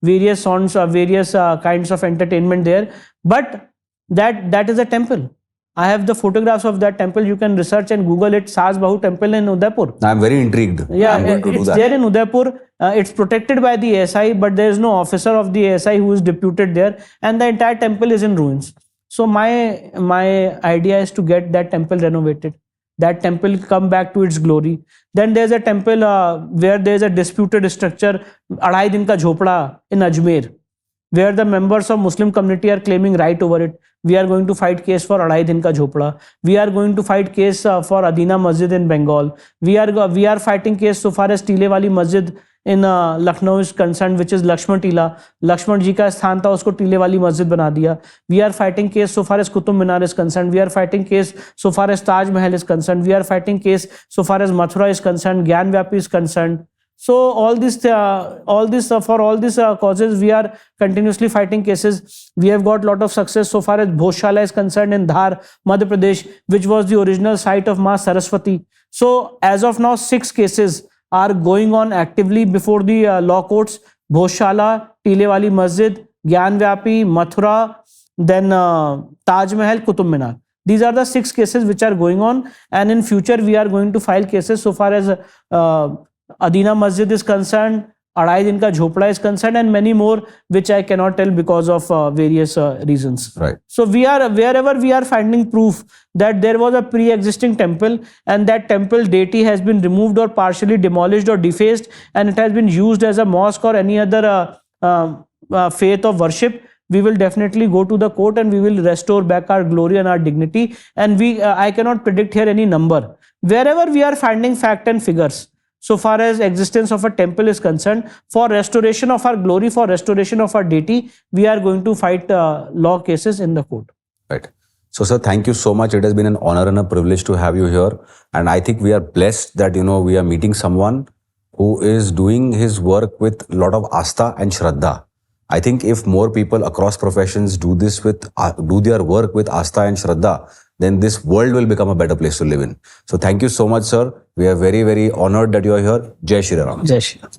various songs, various kinds of entertainment there. But that is a temple. I have the photographs of that temple. You can research and Google it. Sas Bahu Temple in Udaipur. I'm very intrigued. Yeah, I'm going to do it's that. there in Udaipur. It's protected by the ASI, but there is no officer of the ASI who is deputed there, and the entire temple is in ruins. So my idea is to get that temple renovated. That temple come back to its glory. Then there's a temple where there's a disputed structure, Adhai Din Ka Jhopda in Ajmer, where the members of Muslim community are claiming right over it. We are going to fight case for Adhai Din Ka Jhopda. We are going to fight case for Adina Masjid in Bengal. We are fighting case so far as Tile Wali Masjid in Lucknow is concerned, which is Lakshman Tila. Lakshman ji का स्थान था, उसको टीले वाली मस्जिद बना दिया. We are fighting case so far as Qutub Minar is concerned. We are fighting case so far as Taj Mahal is concerned. We are fighting case so far as Mathura is concerned, Gyan Vyapi is concerned. So all this causes, we are continuously fighting cases. We have got lot of success so far as Bhojshala is concerned in Dhar, Madhya Pradesh, which was the original site of Ma Saraswati. So as of now, 6 cases are going on actively before the law courts. Bhojshala, Tile Wali Masjid, Gyan Vyapi, Mathura, then Taj Mahal, Qutub Minar. These are the 6 cases which are going on, and in future we are going to file cases so far as Adina Masjid is concerned, Adhai Din Ka Jhopda is concerned, and many more which I cannot tell because of various reasons. Right. So wherever we are finding proof that there was a pre-existing temple and that temple deity has been removed or partially demolished or defaced, and it has been used as a mosque or any other faith of worship, we will definitely go to the court and we will restore back our glory and our dignity. And I cannot predict here any number. Wherever we are finding fact and figures, so far as existence of a temple is concerned, for restoration of our glory, for restoration of our deity, we are going to fight law cases in the court. Right. So, sir, thank you so much. It has been an honor and a privilege to have you here. And I think we are blessed that, we are meeting someone who is doing his work with a lot of Astha and Shraddha. I think if more people across professions do their work with Astha and Shraddha, then this world will become a better place to live in. So thank you so much, sir. We are very, very honored that you are here. Jai Shri Ram. Jai Shri Ram.